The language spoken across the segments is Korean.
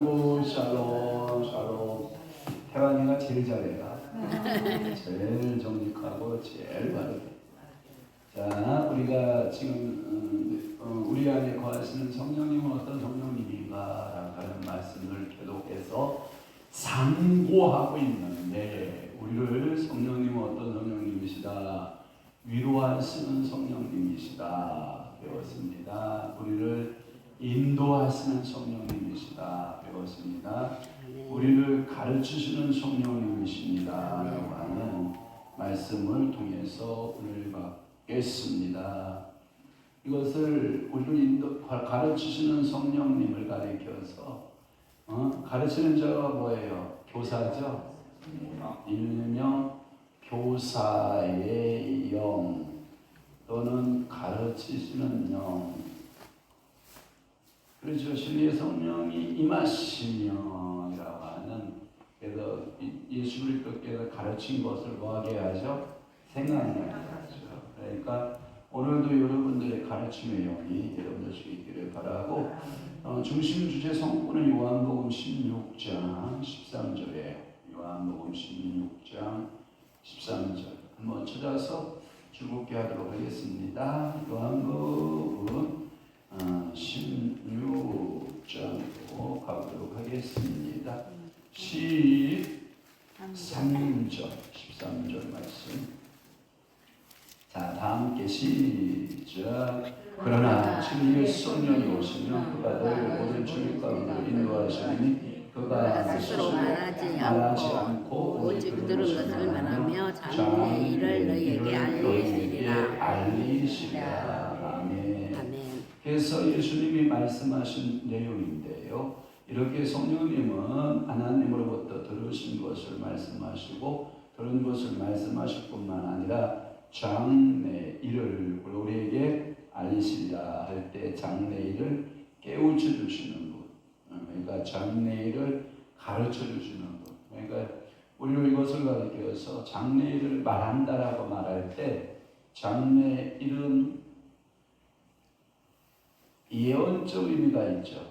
오, 샬롬, 샬롬. 태환이가 제일 잘해요. 제일 정직하고 제일 바르게. 자, 우리가 지금 우리 안에 거하시는 성령님은 어떤 성령님인가 하는 말씀을 계속해서 상고하고 있는데, 우리를 성령님은 어떤 성령님이시다, 위로하시는 성령님이시다 배웠습니다. 우리를 인도하시는 성령님이시다 배웠습니다. 우리를 가르치시는 성령님이십니다 라고 하는 말씀을 통해서 오늘 받겠습니다. 이것을 우리를 가르치시는 성령님을 가리켜서 가르치는 자가 뭐예요? 교사죠. 일명 교사의 영 또는 가르치시는 영. 그렇죠. 진리의 성령이 임하시면이라고 하는, 그래서 예수 그리스도께서 가르친 것을 뭐하게 하죠? 생각나게 하죠. 그러니까 오늘도 여러분들의 가르침의 영이 여러분들 수 있기를 바라고, 중심 주제 성구는 요한복음 16장 13절에 요한복음 16장 13절 한번 찾아서 즐겁게 하도록 하겠습니다. 요한복음 16장으로 가보도록 하겠습니다. 13절 말씀. 자, 다 함께 시작. 그러나 진리의 성령이 오시면 그가 너희를 모든 진리 가운데로 인도하시니 그가 스스로 말하지 않고 오직 들은 것을 말하며 장래 일을 너희에게 알리시리라. 아멘. 그래서 예수님이 말씀하신 내용인데요, 이렇게 성령님은 하나님으로부터 들으신 것을 말씀하시고 들은 것을 말씀하실 뿐만 아니라 장래 일을 우리에게 알리시리라 할 때 장래 일을 깨우쳐 주시는 분, 그러니까 장래 일을 가르쳐 주시는 분. 그러니까 우리는 이것을 가르쳐서 장래 일을 말한다라고 말할 때 장래 일은 예언적 의미가 있죠.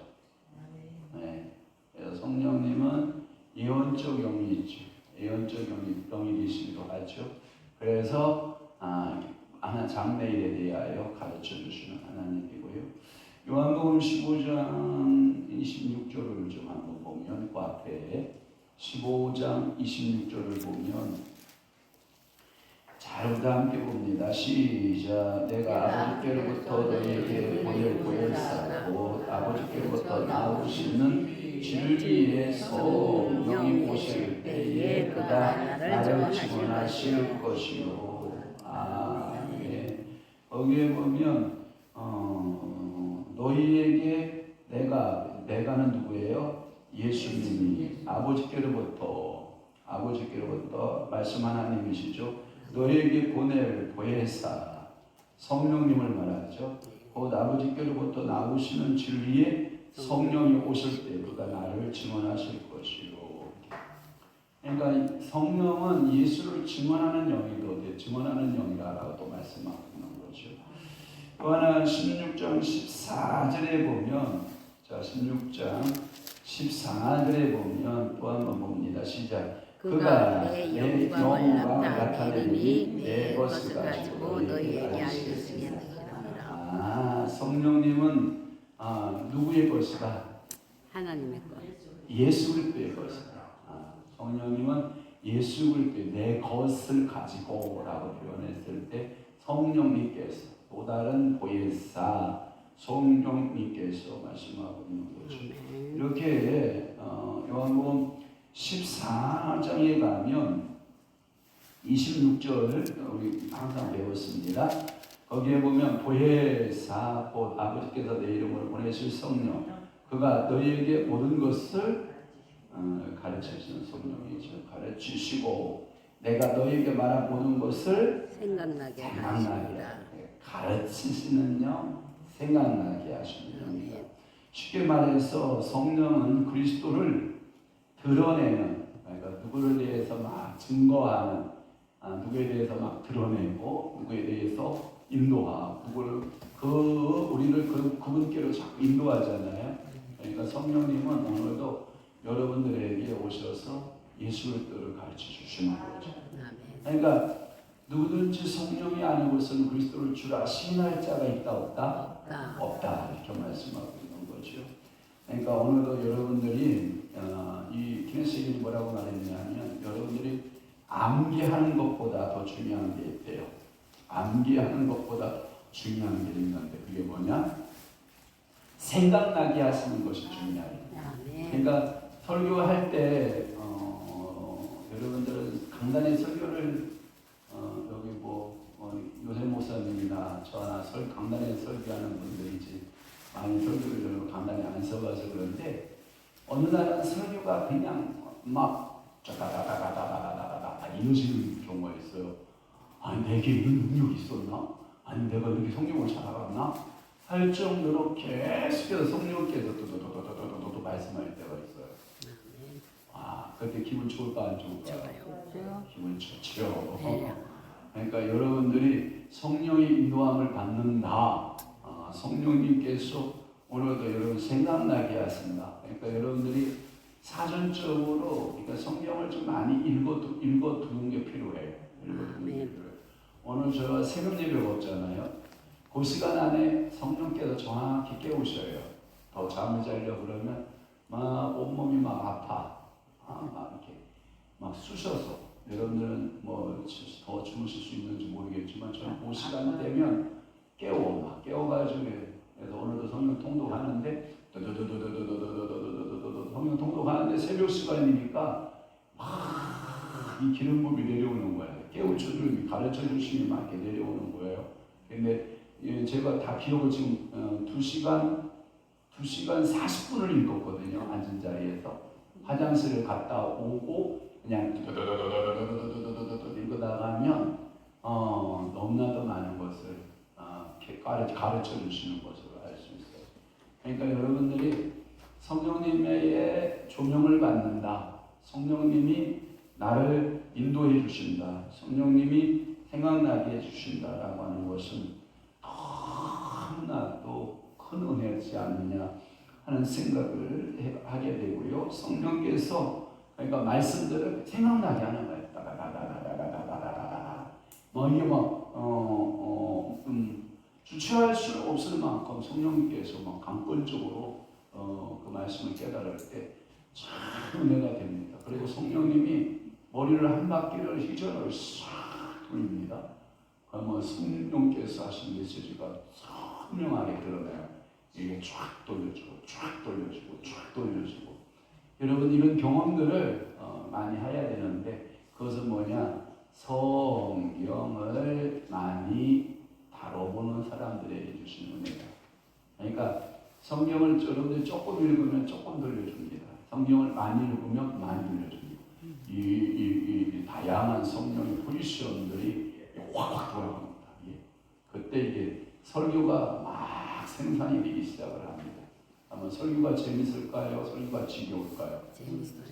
네. 그래서 성령님은 예언적 영이 있죠. 예언적 영이 되시기도 하죠. 그래서 하나 장래일에 대하여 가르쳐 주시는 하나님이고요. 요한복음 15장 26절을 좀 한번 보면, 그 앞에 15장 26절을 보면, 자, 우리 함께 봅니다. 시작. 내가 아버지께로부터 너희에게 보낼 보혜사고 아버지께로부터 나오시는 진리의 성령이 오실 때에 그가 나를 증언하실 것이요. 아멘. 거기에 보면 너희에게 내가는 누구예요? 예수님이 아버지께로부터 말씀 하나님이시죠. 너희에게 보낼 보혜사 성령님을 말하죠. 곧 아버지께로부터 나오시는 진리의 성령이 오실 때 그가 나를 증언하실 것이요. 그러니까 성령은 예수를 증언하는 영이도 증언하는 영이라고 또 말씀하고 있는 거죠. 또 하나 16장 14절에 보면, 자 16장 14절에 보면 또 한번 봅니다. 시작. 그가 내 영광을 나타내니 내 것을 가지고 너희에게 알리시리라. 성령님은 누구의 것이다? 하나님의 것. 예수 그리스도의 것이다. 성령님은 예수 그리스도의 내 것을 가지고라고 표현했을 때 성령님께서, 또 다른 보혜사 성령님께서 말씀하고 있는 거죠. 이렇게 요한복음 14장에 가면 26절 우리 항상 배웠습니다. 거기에 보면 보혜사, 곧 아버지께서 내 이름으로 보내실 성령, 그가 너희에게 모든 것을 가르치시는 성령이죠. 가르치시고 내가 너희에게 말한 모든 것을 생각나게 가르치시는 영, 생각나게 하시는 영입니다. 쉽게 말해서 성령은 그리스도를 드러내는, 그러니까 누구를 대해서 막 증거하는, 누구에 대해서 막 드러내고 누구에 대해서 인도하고, 우리를 그분께로 자꾸 인도하잖아요. 그러니까 성령님은 오늘도 여러분들에게 오셔서 예수 그리스도를 가르쳐 주시는 거죠. 그러니까 누구든지 성령이 아니고서는 그리스도를 주라 시인할 자가 있다 없다? 없다 이렇게 말씀하고 있는 거죠. 그러니까 오늘도 여러분들이 이 기내식이 뭐라고 말했냐면 여러분들이 암기하는 것보다 더 중요한 게 있대요. 암기하는 것보다 중요한 게 있는데 그게 뭐냐? 생각나게 하시는 것이 중요해요. 그러니까 설교할 때 여러분들은 강단의 설교를 여기 요새 목사님이나 저나 강단에 설교하는 분들이지 많이 설교를 강단에 안 서봐서 그런데 어느 날은 설교가 그냥 막 짜다다다다다다다다 이러시는 경우가 있어요. 아니 내게 이런 능력이 있었나? 아니 내가 이렇게 성령을 잘 알았나? 할 정도로 계속해서 성령께서 또또또또또또 말씀할 때가 있어요. 그때 기분 좋을까 안 좋을까? 기분 좋죠. 그러니까 여러분들이 성령의 인도함을 받는다. 성령님께서 오늘도 여러분 생각나게 하신다. 그러니까 여러분들이 사전적으로 그러니까 성경을 좀 많이 읽어두는 게 필요해요. 오늘 저 새벽 예배 없잖아요. 그 시간 안에 성령께서 정확히 깨우셔요. 더 잠을 자려고 그러면 막 온몸이 막 아파. 막 이렇게 막 쑤셔서 여러분들은 뭐 더 주무실 수 있는지 모르겠지만 저는 그 시간 되면 깨워가지고 그래서 오늘도 성령 통독하는데 성령 통독하는데 새벽 시간이니까 막 이 기름 부음이 내려오는 거예요. 깨우쳐주는 가르쳐 주심이 막 이렇게 내려오는 거예요. 근데 제가 다 기록을 지금 2시간 40분을 읽었거든요. 앉은 자리에서 화장실을 갔다 오고 그냥 읽어나가면 너무나도 많은 것을 가르쳐 주시는 것을 알 수 있어요. 그러니까 여러분들이 성령님의 조명을 받는다. 성령님이 나를 인도해 주신다. 성령님이 생각나게 해주신다라고 하는 것은 너무나 또 큰 은혜지 않느냐 하는 생각을 하게 되고요. 성령께서 그러니까 말씀들을 생각나게 하는 거예요. 뭐 이게 주체할 수 없을 만큼 성령님께서 막 강권적으로 그 말씀을 깨달을 때 참 은혜가 됩니다. 그리고 성령님이 머리를 한 바퀴를 휘저를 싹 돌립니다. 그러면 성령께서 하신 메시지가 선명하게 드러나요. 이게 쫙 돌려주고 쫙 돌려주고 쫙 돌려주고 여러분 이런 경험들을 많이 해야 되는데 그것은 뭐냐? 성경을 많이 다뤄보는 사람들에게 주시는 은혜다. 그러니까 성경을 여러분들이 조금 읽으면 조금 돌려줍니다. 성경을 많이 읽으면 많이 돌려줍니다. 이 다양한 성령의 포지션들이 확확 돌아갑니다. 그때 이게 설교가 막 생산이 되기 시작을 합니다. 아마 설교가 재밌을까요? 설교가 지겨울까요? 재밌어요.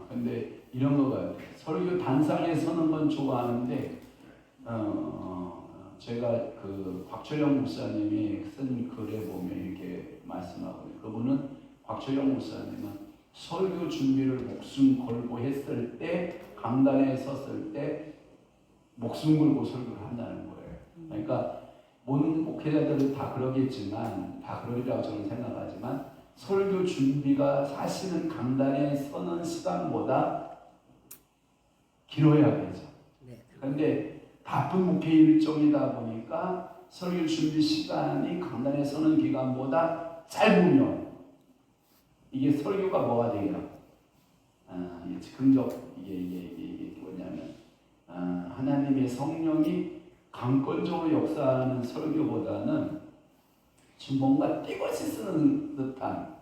근데 이런 거 같아요. 설교 단상에 서는 건 좋아하는데 제가 그 곽철영 목사님이 쓴 글에 보면 이렇게 말씀하거든요. 그분은 곽철영 목사님은 설교 준비를 목숨 걸고 했을 때 강단에 섰을 때 목숨 걸고 설교를 한다는 거예요. 그러니까 모든 목회자들은 다 그러겠지만 다 그러리라고 저는 생각하지만 설교 준비가 사실은 강단에 서는 시간보다 길어야겠죠. 그런데 바쁜 목회 일정이다 보니까 설교 준비 시간이 강단에 서는 기간보다 짧으면 이게 설교가 뭐가 돼요? 긍정 이게 뭐냐면 하나님의 성령이 강권적으로 역사하는 설교보다는 좀 뭔가 띠것이 쓰는 듯한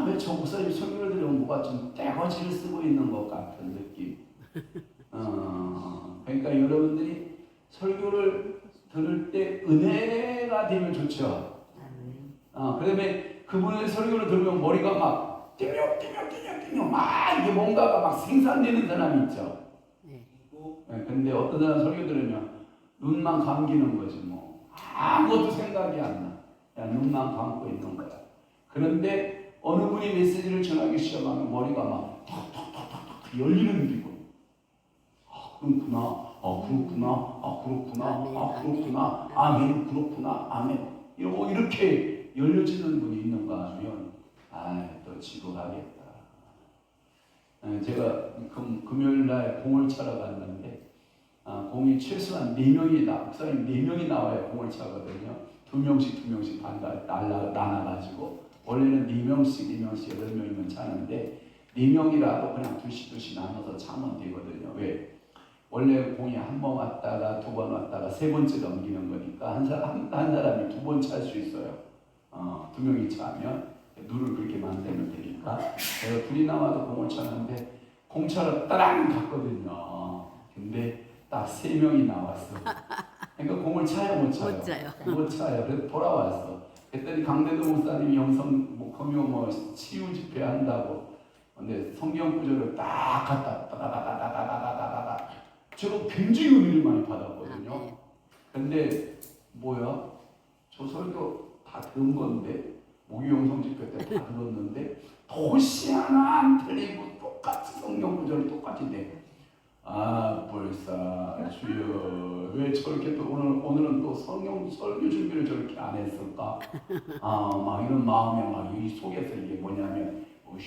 왜 저 목사님 설교를 들으면 뭐가 좀 떼거지를 쓰고 있는 것 같은 느낌. 그러니까 여러분들이 설교를 들을 때 은혜가 되면 좋죠. 그다음에 그분의 설교를 들으면 머리가 막 띵띵띵띵띵 막 이게 뭔가가 막 생산되는 사람이 있죠. 근데 어떤 사람 설교 들으면 눈만 감기는 거지 뭐 아무것도 생각이 안 나. 그냥 눈만 감고 있는 거야. 그런데 어느 분이 메시지를 전하기 시작하면 머리가 막 탁탁탁탁 열리는 기분. 아 그렇구나, 아 그렇구나, 아 그렇구나, 아 그렇구나, 아멘 그렇구나, 아멘. 이렇게 열려지는 분이 있는가 하면 또 지루하겠다. 제가 금요일 날 공을 차러 갔는데 공이 최소한 4명이 목사님 4명이 나와야 공을 차거든요. 2명씩 나눠가지고 원래는 4명씩 8명이면 차는데 4명이라도 그냥 2씩 나눠서 차면 되거든요. 왜? 원래 공이 한 번 왔다가 2번 왔다가 3번째 넘기는 거니까 한 사람이 2번 찰 수 있어요. 2명이 차면 누를 그렇게 만들면 되니까 제가 둘이 나와도 공을 쳤는데 공차로 따랑 갔거든요. 근데 딱 3명이 나왔어. 그러니까 공을 차요 못 차요? 못 차요. 그래서 돌아왔어. 그랬더니 강대도 목사님이 영성 금요 치유 집회 한다고 근데 성경 구절을 딱 갖다 따다다다다다다다다 제가 굉장히 은혜를 많이 받았거든요. 근데 뭐야? 저 설교 다 들은 건데 모기영성 집회 때 다 들었는데 도시 하나 안 틀리고 똑같이 성경 구절을 똑같이 내. 불사 주여 왜 저렇게 또 오늘은 또 성경 설교 준비를 저렇게 안 했을까? 막 이런 마음이 막 이 속에서 이게 뭐냐면 그거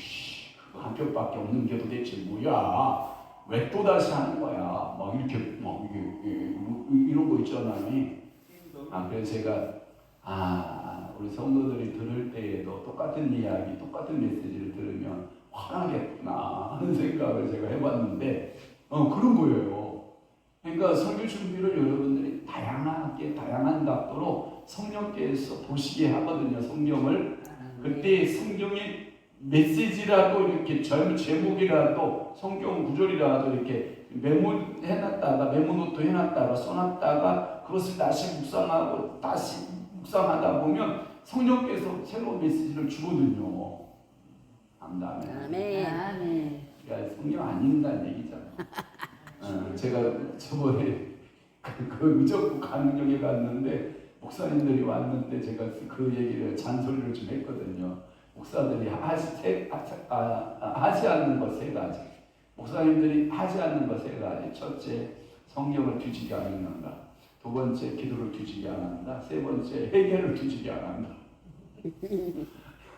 한 겹밖에 없는 게 도대체 뭐야? 왜 또 다시 하는 거야? 막 이렇게 막 이런 거 있잖아요. 그래서 제가 우리 성도들이 들을 때에도 똑같은 이야기, 똑같은 메시지를 들으면 화나겠구나 하는 생각을 제가 해봤는데 그런 거예요. 그러니까 설교 준비를 여러분들이 다양한 각도로 성령께서 보시게 하거든요. 성경을. 그때 성경의 메시지라도 이렇게 제목이라도 성경 구절이라도 이렇게 메모노트 해놨다가 써놨다가 그것을 다시 묵상하고 다시 묵상하다 보면 성령께서 새로운 메시지를 주거든요. 아멘. 그러니까 성령 안 읽는다는 얘기잖아. 제가 저번에 그 의정부 강령에 갔는데 목사님들이 왔는데 제가 그 얘기를 잔소리를 좀 했거든요. 목사들이 하지 않는 것 3가지. 목사님들이 하지 않는 것 3가지. 첫째, 성경을 뒤지게 안 읽는다. 2번째, 기도를 뒤지게 안 한다. 3번째, 회개를 뒤지게 안 한다.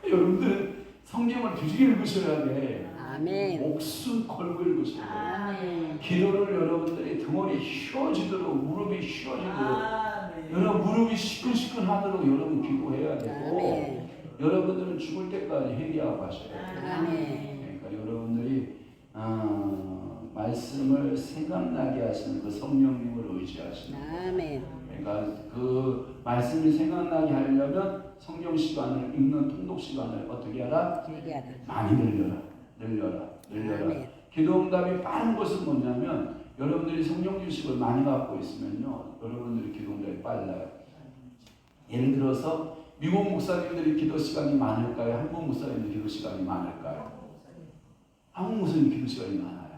여러분들은 성경을 뒤지게 읽으셔야 돼. 아멘. 목숨 걸고 읽으셔야 돼. 기도를 여러분들이 등원이 휘어지도록 무릎이 휘어지도록 여러분 무릎이 시큰시큰하도록 여러분 기도해야 되고 여러분들은 죽을 때까지 회개하고 하셔야 돼요. 그러니까 여러분들이 말씀을 생각나게 하시는 그 성령님을 의지하시는 거예요. 그러니까 그 말씀이 생각나게 하려면 성경 시간을 읽는 통독 시간을 어떻게 하라? 많이 늘려라. 기도 응답이 빠른 것은 뭐냐면 여러분들이 성경 지식을 많이 갖고 있으면요 여러분들이 기도 응답이 빨라요. 예를 들어서 미국 목사님들이 기도 시간이 많을까요? 한국 목사님들 기도 시간이 많을까요? 한국 목사님 기도 시간이 많아요.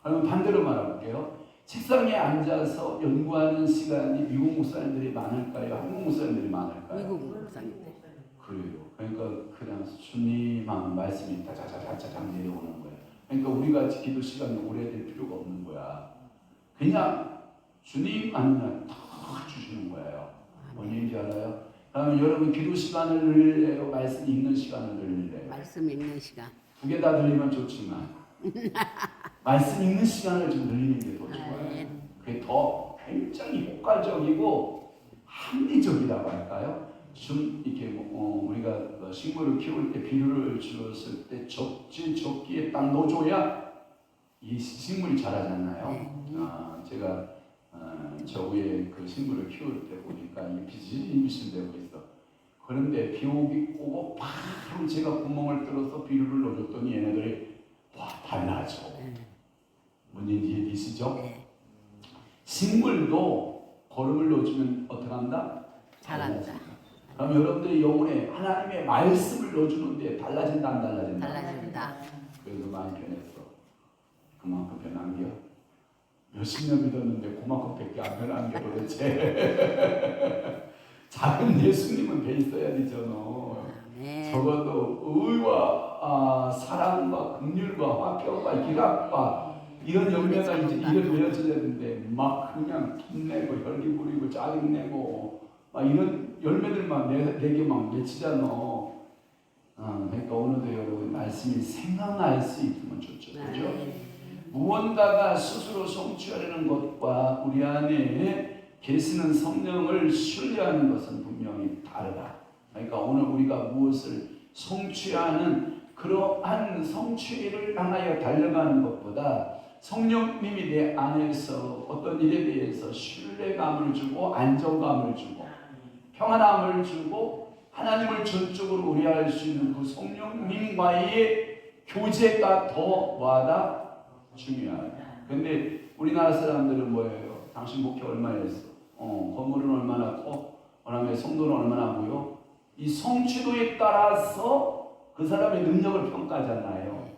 그러면 반대로 말해볼게요. 책상에 앉아서 연구하는 시간이 미국 목사님들이 많을까요? 한국 목사님들이 많을까요? 미국 목사님들. 그래요. 그러니까 그냥 주님만 말씀이 짜자자자장 내려오는 거예요. 그러니까 우리가 기도 시간이 오래될 필요가 없는 거야. 그냥 주님만 그냥 탁 주시는 거예요. 뭔 얘기인지 알아요? 그러면 여러분 기도 시간을 늘릴래요? 말씀 읽는 시간을 늘릴래요? 말씀 읽는 시간. 2개 다 늘리면 좋지만 말씀 읽는 시간을 좀 늘리는 게 더 좋아요. 그게 더 굉장히 효과적이고 합리적이라고 할까요? 이렇게 우리가 식물을 키울 때 비료를 주었을 때 적기에 딱 넣어줘야 이 식물이 자라잖아요. 제가 저 위에 그 식물을 키울 때 보니까 이 빛이 비신되고 있어. 그런데 비 오고 바로 제가 구멍을 뚫어서 비료를 넣어줬더니 얘네들이 달라져. 뭔 얘기인지 이해되시죠? 식물도 거름을 넣어주면 어떻게 한다? 잘한다. 그럼 여러분들이 영혼에 하나님의 말씀을 넣어주는데 달라진다 안 달라진다? 달라진다. 그래서 많이 변했어. 그만큼 변한 게 몇십 년 믿었는데 그만큼밖에 안 변한 게 도대체 작은 예수님은 돼 있어야 되잖아. 아멘. 적어도 의와 사랑과 긍휼과 화평과 희락과 이런 열매가 이제 이런 맺어져야 되는데 막 그냥 힘내고 혈기 부리고 짜증내고 막 이런 열매들만 내게 막 맺히잖아. 그러니까 오늘도 여러분 말씀이 생각날 수 있으면 좋죠, 그죠? 무언가가 스스로 성취하려는 것과 우리 안에 계시는 성령을 신뢰하는 것은 분명히 다르다. 그러니까 오늘 우리가 무엇을 성취하는 그러한 성취를 향하여 달려가는 것보다 성령님이 내 안에서 어떤 일에 대해서 신뢰감을 주고 안정감을 주고 평안함을 주고 하나님을 전적으로 의뢰할 수 있는 그 성령님과의 교제가 더 뭐하다? 중요하다. 근데 우리나라 사람들은 뭐예요? 당신 목회 얼마 했어? 건물은 얼마나 커? 그다음에 성도는 얼마나 보여? 이 성취도에 따라서 그 사람의 능력을 평가하잖아요.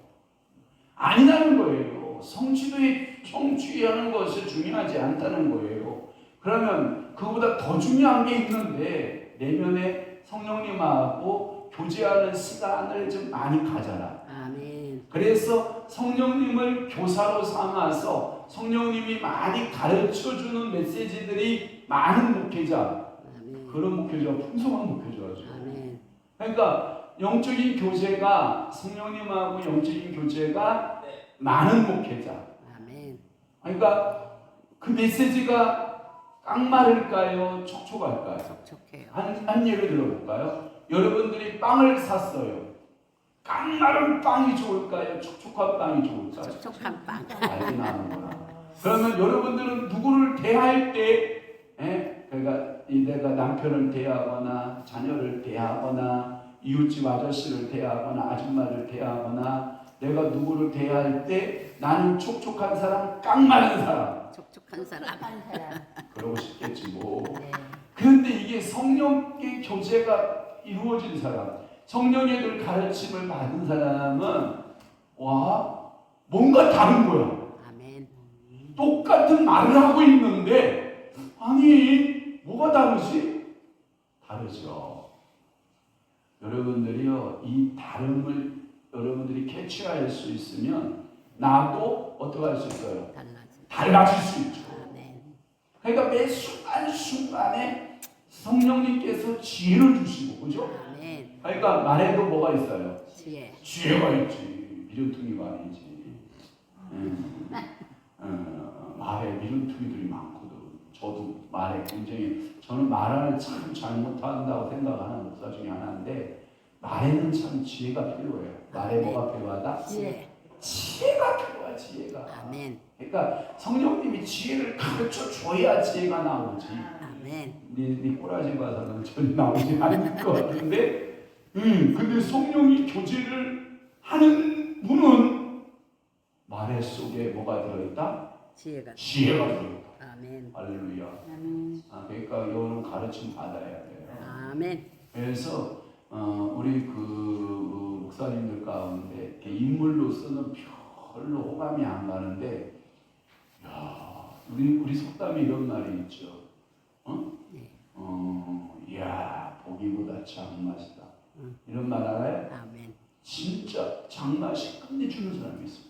아니라는 거예요. 성취하는 것이 중요하지 않다는 거예요. 그러면 그보다 더 중요한 게 있는데 내면에 성령님하고 교제하는 시간을 좀 많이 가져라. 아멘. 그래서 성령님을 교사로 삼아서 성령님이 많이 가르쳐주는 메시지들이 많은 목회자, 아멘. 그런 목회자, 풍성한 목회자죠. 아멘. 그러니까 영적인 교제가 성령님하고 영적인 교제가 많은 목회자. 아멘. 그러니까 그 메시지가 깡마를까요? 촉촉할까요? 촉촉해요. 한 예를 들어볼까요? 여러분들이 빵을 샀어요. 깡마른 빵이 좋을까요? 촉촉한 빵이 좋을까요? 촉촉한 빵. 알게 나는구나. 그러면 여러분들은 누구를 대할 때, 그러니까 내가 남편을 대하거나 자녀를 대하거나 이웃집 아저씨를 대하거나 아줌마를 대하거나 내가 누구를 대할 때 나는 촉촉한 사람, 깡마른 사람. 촉촉한 사람. 그러고 싶겠지 뭐. 네. 그런데 이게 성령의 교제가 이루어진 사람, 성령의 늘 가르침을 받은 사람은 뭔가 다른 거야. 아멘. 똑같은 말을 하고 있는데 아니 뭐가 다르지? 다르죠. 여러분들이요 이 다름을 여러분들이 캐치할 수 있으면 나도 어떻게 할 수 있어요? 달라질 수 있죠. 아멘. 그러니까 매 순간순간에 성령님께서 지혜를 주시고 그죠? 아멘. 그러니까 말에도 뭐가 있어요? 지혜가 있지. 미련퉁이가 아니지. 말에 미련퉁이들이 많거든. 저도 말에 굉장히 저는 말을 참 잘못한다고 생각하는 목사 중에 하나인데 말에는 참 지혜가 필요해요. 말에 뭐가 필요하다? 지혜가 필요해. 지혜가. 아멘. 그러니까 성령님이 지혜를 가르쳐 줘야 지혜가 나오지. 아멘. 네 꼬라지 봐서는 전혀 나오지 않을 것 같은데, 근데 성령이 교제를 하는 분은 말의 속에 뭐가 들어있다? 지혜가 들어있다. 아멘. 할렐루야. 아멘. 그러니까 이거는 가르침 받아야 돼요. 아멘. 그래서 우리 그 목사님들 가운데 이렇게 인물로서는 별로 호감이 안 가는데, 우리 속담에 이런 말이 있죠. 보기보다 장맛이다. 이런 말 알아요? 아멘. 진짜 장맛이 끝내주는 사람이 있어요.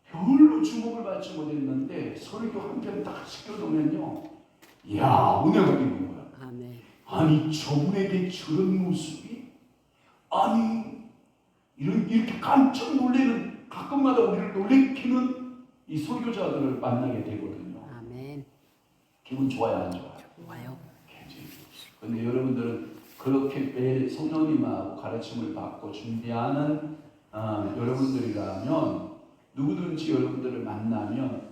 별로 주목을 받지 못했는데 설교 한 편 딱 시켜놓으면요, 은혜가 되는 거야. 아멘. 아니 저분에게 저런 모습이, 아니 이렇게 깜짝 놀래는, 가끔마다 우리를 놀래키는 이 설교자들을 만나게 되거든요. 아멘. 기분 좋아요, 안 좋아요? 좋아요. 그런데 여러분들은 그렇게 매일 성령님하고 가르침을 받고 준비하는 여러분들이라면 누구든지 여러분들을 만나면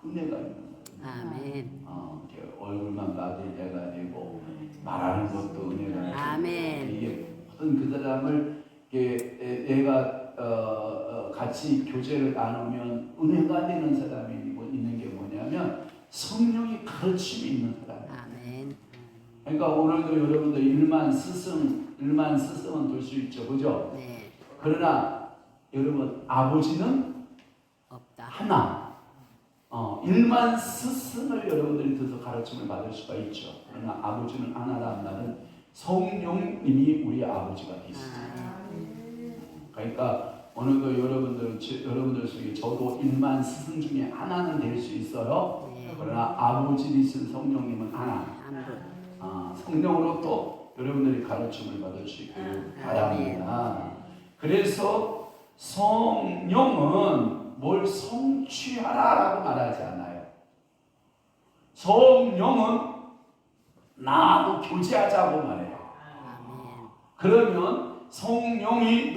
은혜가 있는 거예요. 아멘. 얼굴만 봐도 은혜가 되고 말하는 것도 은혜가 되고. 아멘. 이게 모든 그 사람을 내가 같이 교제를 나누면 은혜가 되는 사람이 있는 게 뭐냐면 성령의 가르침이 있는 사람. 아멘. 그러니까 오늘도 여러분들 일만 스승은 될 수 있죠, 그죠? 네. 그러나 여러분 아버지는 없다. 하나. 일만 스승을 여러분들이 들어서 가르침을 받을 수가 있죠. 그러나 아버지는 하나라는 말은 성령님이 우리 아버지가 되십니다. 그러니까 오늘도 여러분들 속에 저도 일만 스승 중에 하나는 될 수 있어요. 그러나 아버지 되신 성령님은 하나. 성령으로 또 여러분들이 가르침을 받을 수 있기를 바랍니다. 그래서 성령은 뭘 성취하라라고 말하지 않아요. 성령은 나하고 교제하자고 말해요. 그러면 성령이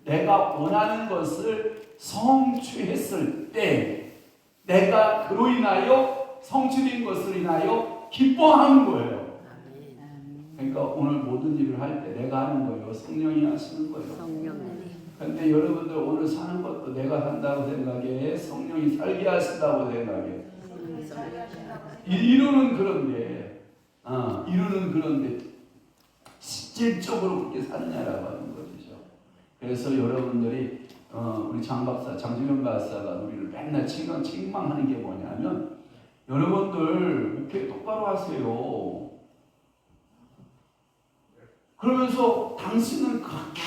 내가 원하는 것을 성취했을 때 내가 그로 인하여 성취된 것을 인하여 기뻐하는 거예요. 그러니까 오늘 모든 일을 할 때 내가 하는 거예요. 성령이 하시는 거예요. 그런데 여러분들 오늘 사는 것도 내가 산다고 생각해. 성령이 살게 하신다고 생각해. 이루는 그런데 실질적으로 그렇게 사느냐라고 하는 것이죠. 그래서 여러분들이 우리 장지명 박사가 우리를 맨날 책망하는 게 뭐냐면 여러분들 목회 똑바로 하세요. 그러면서 당신은 그렇게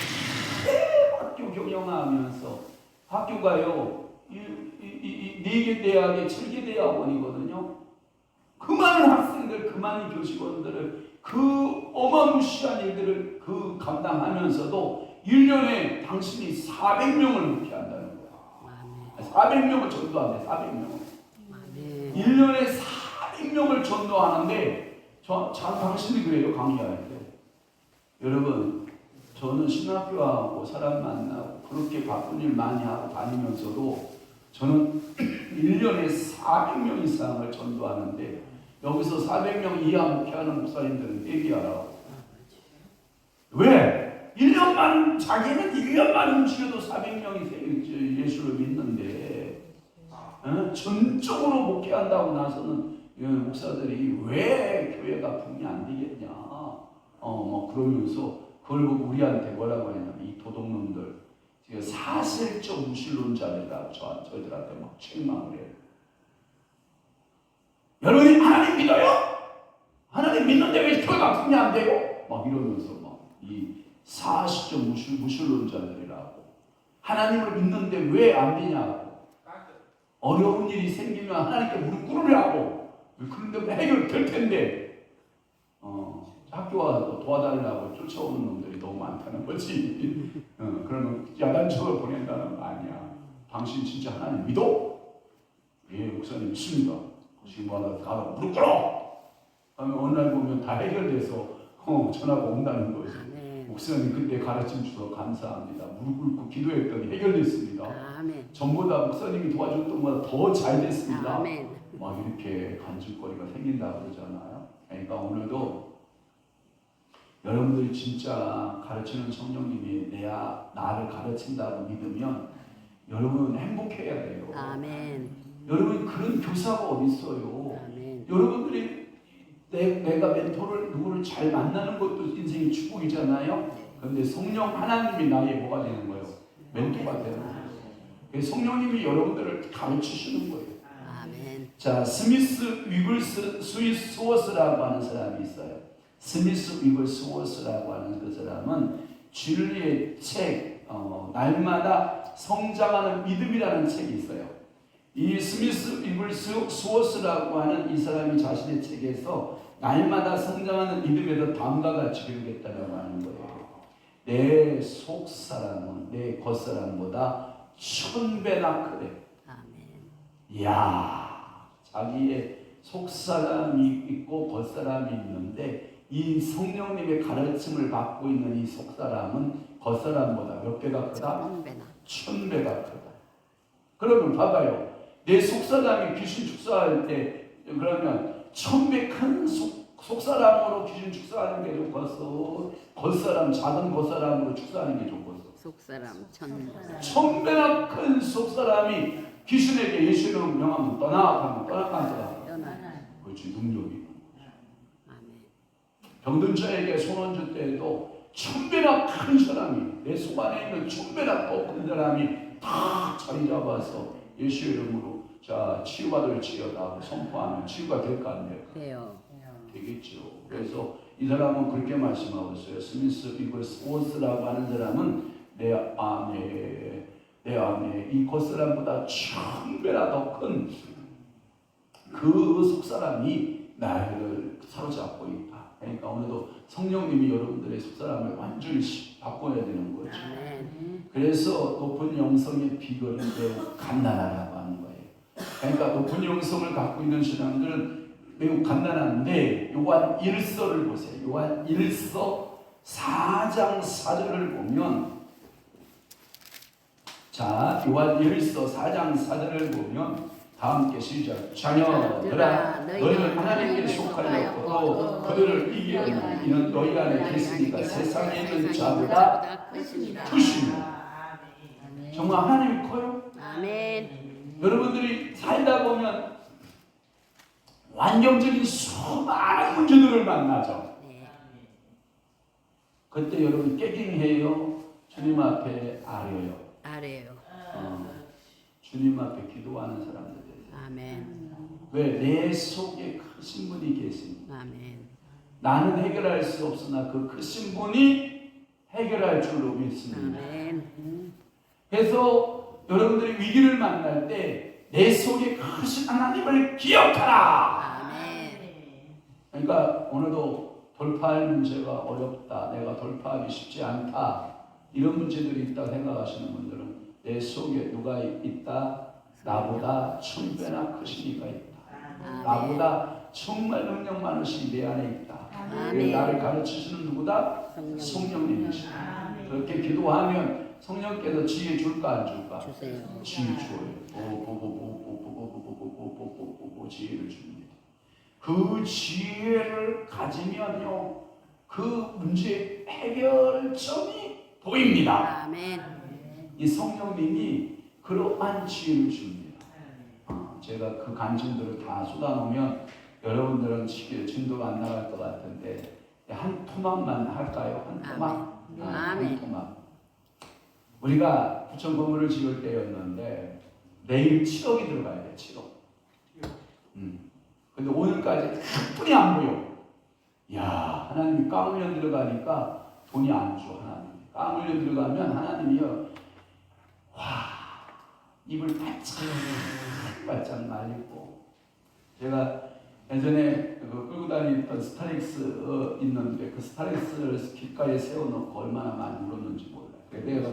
학교 경영하면서 학교가요 4개 대학의 7개 대학원이거든요. 그 많은 학생들, 그 많은 교직원들을 그 어마무시한 일들을 감당하면서도 1년에 당신이 400명을 목회한다는 거야. 400명을 전도한대. 400명을 1년에 400명을 전도하는데 당신이 그래요. 강의할 때 여러분 저는 신학교하고 사람 만나고 그렇게 바쁜 일 많이 하고 다니면서도 저는 1년에 400명 이상을 전도하는데 여기서 400명 이하 목회하는 목사님들은 얘기하라고. 왜? 1년만 자기는 1년만 움직여도 400명이 예수를 믿는데 전적으로 목회한다고 나서는 목사들이 왜 교회가 붕이 안 되겠냐 그러면서 그걸 보고 우리한테 뭐라고 하냐면 이 도둑놈들 사실적 무신론자들이라고 저희들한테 막 책망을 해요. 여러분이 하나님 믿어요? 하나님 믿는데 왜 교회가 붕이 안 돼요? 막 이러면서 이 사실적 무신론자들이라고. 하나님을 믿는데 왜 안 되냐고. 어려운 일이 생기면 하나님께 무릎 꿇으라고. 그런데 해결될 텐데 학교 와서 도와달라고 쫓아오는 놈들이 너무 많다는 거지. 그러면 야단적으로 보낸다는 거 아니야. 당신 진짜 하나님 믿어? 예, 목사님 믿습니다. 지금 가서 무릎 꿇어! 하면 어느 날 보면 다 해결돼서 전화가 온다는 거지. 목사님 그때 가르침 주셔서 감사합니다. 무릎 꿇고 기도했더니 해결됐습니다. 전보다 목사님이 도와줬던 것보다 더 잘 됐습니다. 막 이렇게 간증거리가 생긴다고 그러잖아요. 그러니까 오늘도 여러분들이 진짜 가르치는 성령님이 나를 가르친다고 믿으면 여러분은 행복해야 돼요. 여러분 그런 교사가 어디 있어요? 여러분들이 내가 누구를 잘 만나는 것도 인생의 축복이잖아요. 그런데 성령 하나님이 나의 뭐가 되는 거예요? 멘토가 되는 거예요. 성령님이 여러분들을 가르치시는 거예요. 자, 스미스 위글스 스워스라고 하는 사람이 있어요. 스미스 위글스 스워스라고 하는 그 사람은 진리의 책 날마다 성장하는 믿음이라는 책이 있어요. 이 스미스 위글스 스워스라고 하는 이 사람이 자신의 책에서 날마다 성장하는 믿음에도 다음과 같이 기록했다고 하는 거예요. 내 속사람은 내 겉사람보다 1000배나 크대. 이야, 자기의 속사람이 있고 겉사람이 있는데 이 성령님의 가르침을 받고 있는 이 속사람은 겉사람보다 몇 배가 크다? 1000배가 크다. 그러면 봐봐요. 내 속사람이 귀신 축사할 때 그러면 1000배 큰 속사람으로 귀신 축사하는 게 좋겠어? 겉사람 작은 겉사람으로 축사하는 게 좋겠어? 속사람 1000배나 큰 속사람이 귀신에게 예수를 명하면 떠나 떠나. 그렇지, 능력이. 병든 자에게 손을 줄 때에도 1000배나 큰 사람이 내 속 안에 있는 1000배나 더 큰 사람이 다 자리 잡아서 예수의 이름으로 자, 치유받을지어다 하고 선포하면 치유가 될까 안 될까? 돼요. 되겠죠. 그래서 이 사람은 그렇게 말씀하고 있어요. 스미스 비거스 오스라고 하는 사람은 내 안에 이 겉사람보다 1000배나 더 큰 그 속사람이 나를 사로잡고 있다. 그러니까 오늘도 성령님이 여러분들의 속사람을 완전히 바꿔야 되는 거죠. 그래서 높은 영성의 비결은 매우 간단하다고 하는 거예요. 그러니까 높은 영성을 갖고 있는 신앙들은 매우 간단한데 요한 1서를 보세요. 요한 1서 4장 4절을 보면 자, 요한 1서 4장 4절을 보면 다 함께 시작. 자녀들아 너희는 하나님께 속하였고 그들을 이기는 이는 너희 안에 계시니까 세상에 있는 자보다 크시니라. 정말 하나님이 커요? 아멘. 여러분들이 살다 보면 환경적인 수많은 문제들을 만나죠. 그때 여러분 깨갱해요? 주님 앞에 아뢰요? 아래요. 주님 앞에 기도하는 사람들 되세요. 아멘. 왜? 내 속에 크신 분이 계십니다. 아멘. 나는 해결할 수 없으나 그 크신 분이 해결할 줄로 믿습니다. 아멘. 그래서 여러분들이 위기를 만날 때 내 속에 크신 하나님을 기억하라. 아멘. 그러니까 오늘도 돌파할 문제가 어렵다, 내가 돌파하기 쉽지 않다, 이런 문제들이 있다고 생각하시는 분들은 내 속에 누가 있다? 나보다 1000배나 크신 이가 있다. 나보다 정말 능력 많으신 내 안에 있다. 아멘. 나를 가르치시는 누구다? 성령님이시다. 그렇게 기도하면 성령께서 지혜 줄까 안 줄까? 주세요. 지혜 줘요. 지혜를 줍니다. 그 지혜를 가지면요, 그 문제의 해결점이 보입니다. 아멘. 이 성령님이 그러한 지혜를 줍니다. 제가 그 간증들을 다 쏟아놓으면 여러분들은 진도가 안 나갈 것 같은데 한 토막만 할까요? 한 토막? 한 토막. 우리가 부천 건물을 지을 때였는데 내일 7억이 들어가야 돼. 7억. 근데 오늘까지 한 푼이 안 보여. 야, 하나님이 깡 흘려 들어가니까 돈이 안 줘. 하나님 깡 흘려 들어가면 하나님이요, 와, 입을 바짝 말리고. 제가 예전에 끌고 다니던 스타렉스 있는데 그 스타렉스를 귓가에 세워놓고 얼마나 많이 울었는지 몰라요. 내가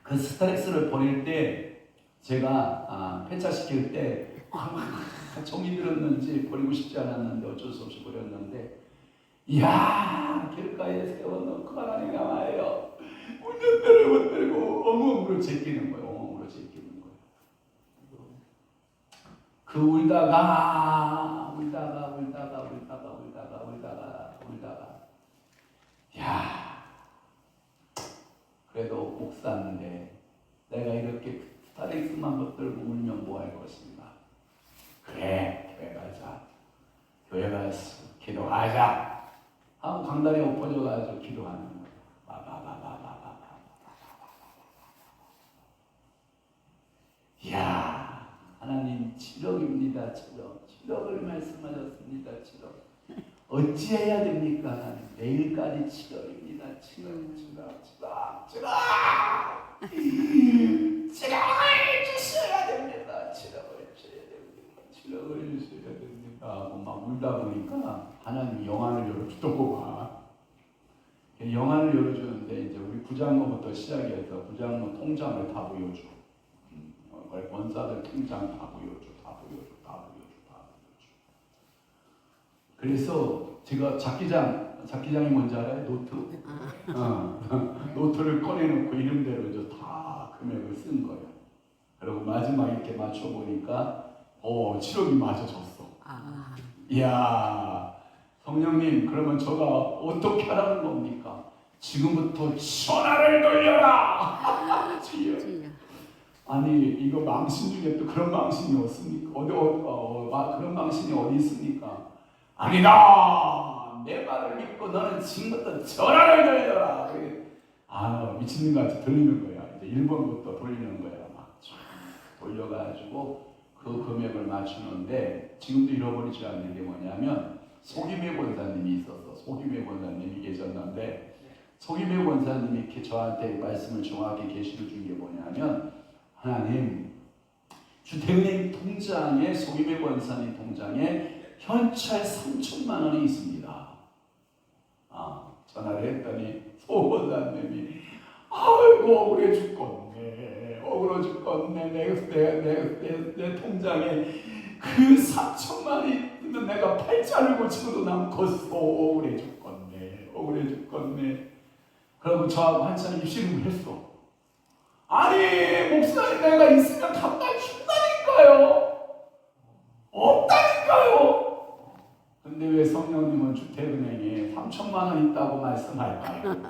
그 스타렉스를 버릴 때 제가 폐차시킬 때 정이 들었는지 버리고 싶지 않았는데 어쩔 수 없이 버렸는데, 이야, 길가에 세워놓고 하나님가 말이에요, 운전대를 못 들고 엉엉으로 제끼는 거예요. 엉엉으로 제끼는 거예요. 그 울다가 야, 그래도 목사인데 내가 이렇게 스타렉스만 붙들고 울면 뭐 할 것인가? 그래, 교회 가자. 교회 가서 기도하자 하고 강다리에 엎어져가지고 기도하는 거예요. 이야, 하나님 7억입니다. 7억을 말씀하셨습니다. 7억. 어찌해야 됩니까? 하나님 내일까지 7억입니다. 7억을 주셔야 됩니다. 7억을 주셔야 됩니다. 7억을 주셔야 됩니다. 하고 막 울다 보니까 하나님이 영안을 열어주더고 봐. 영안을 열어주는데 이제 우리 부장로부터 시작해서 부장로 통장을 다 보여줘. 권사들 통장 다 보여줘. 그래서 제가 작기장이 뭔지 알아요? 노트. 노트를 꺼내놓고 이름대로 이제 다 금액을 쓴 거예요. 그리고 마지막 이렇게 맞춰보니까 7억이 맞아졌어. 이야, 성령님, 그러면 제가 어떻게 하라는 겁니까? 지금부터 전화를 돌려라. 아니, 이거 망신 중에 또 그런 망신이 없습니까? 그런 망신이 어디 있습니까? 아니다. 내 말을 믿고 너는 지금부터 전화를 돌려라. 미친놈같이 들리는 거야. 이제 1번부터 돌리는 거야. 막 쫙 돌려가지고 그 금액을 맞추는데 지금도 잃어버리지 않는 게 뭐냐면 속임의 권사님이 있었어. 속임의 권사님이 계셨는데 속임의 권사님이 이렇게 저한테 말씀을 정확히 계시를 준 게 뭐냐면 하나님 주택은행 통장에 속임의 권사님 통장에 현찰 3천만 원이 있습니다. 전화를 했더니 소 권사님이 아이고 억울해 죽겠네. 억울해 죽겠네. 내 통장에 그 3천만 원이 있으면 내가 팔자를 고치고도 남겠어. 억울해 죽겠네. 억울해 죽겠네. 그러고 저하고 한참 입씨름을 했어. 아니 목사님 내가 있으면 갖다 준다니까요. 없다니까요. 근데 왜 성령님은 주택은행에 3천만 원 있다고 말씀할까요?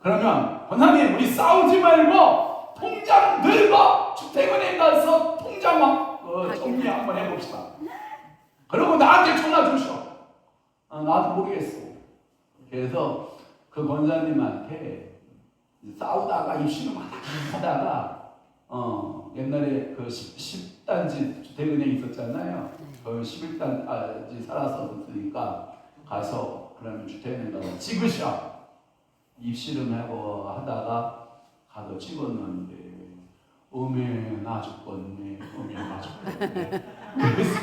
그러면 권사님 우리 싸우지 말고 통장 들고 주택은행 가서 통장 정리 한번 해봅시다. 그리고 나한테 전화 주셔. 나도 모르겠어. 그래서 그 권사님한테 싸우다가 입시름 하다가 옛날에 그 10단지 주택은행 있었잖아요. 그 11단지 살았었으니까 가서 그러면 주택은행 가서 찍으셔. 입시름하고 하다가 가서 찍었는데 어메 나 죽겠네. 어메 나 죽겠네. 그래서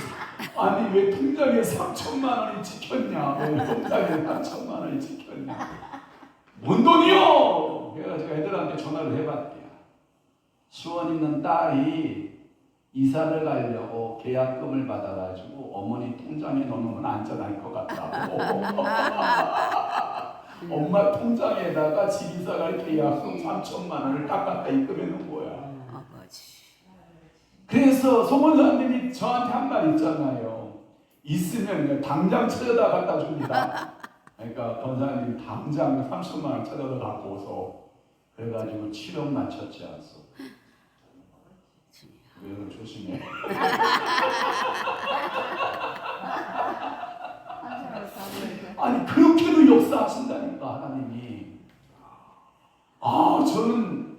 아니 왜 통장에 3천만 원이 찍혔냐. 왜 통장에 3천만 원이 찍혔냐. 뭔 돈이요? 그래가지고 애들한테 전화를 해봤대요. 수원 있는 딸이 이사를 가려고 계약금을 받아가지고 어머니 통장에 넣으면 안전할 것 같다고. 엄마 통장에다가 집 이사 갈 계약금 3천만 원을 딱 갖다 입금해 놓은 거야. 그래서 소문사님이 저한테 한 말 있잖아요. 있으면 당장 찾아다 갖다 줍니다. 그러니까 권사님 당장 3천만 원 찾아다 갖고 오서 그래가지고 7억 맞췄지 않소. 그래서 조심해. 아니 그렇게도 역사하신다니까 하나님이. 저는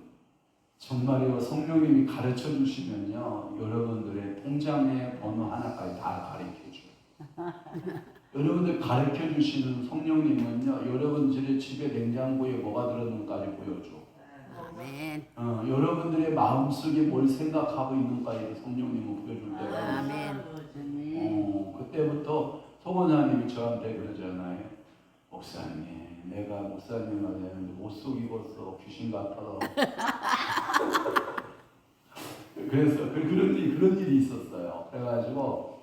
정말요 성령님이 가르쳐 주시면요 여러분들의 통장의 번호 하나까지 다 가르쳐 줘요. 여러분들 가르쳐 주시는 성령님은요 여러분들의 집에 냉장고에 뭐가 들었는지까지 보여줘. 아멘. 여러분들의 마음속에 뭘 생각하고 있는가에 성령님은 보여줄 때가 아멘. 그때부터 소원사님이 저한테 그러잖아요. 목사님 내가 목사님한테 옷 속 입었어. 귀신 같아. 그래서 그런 일이 있었어요. 그래가지고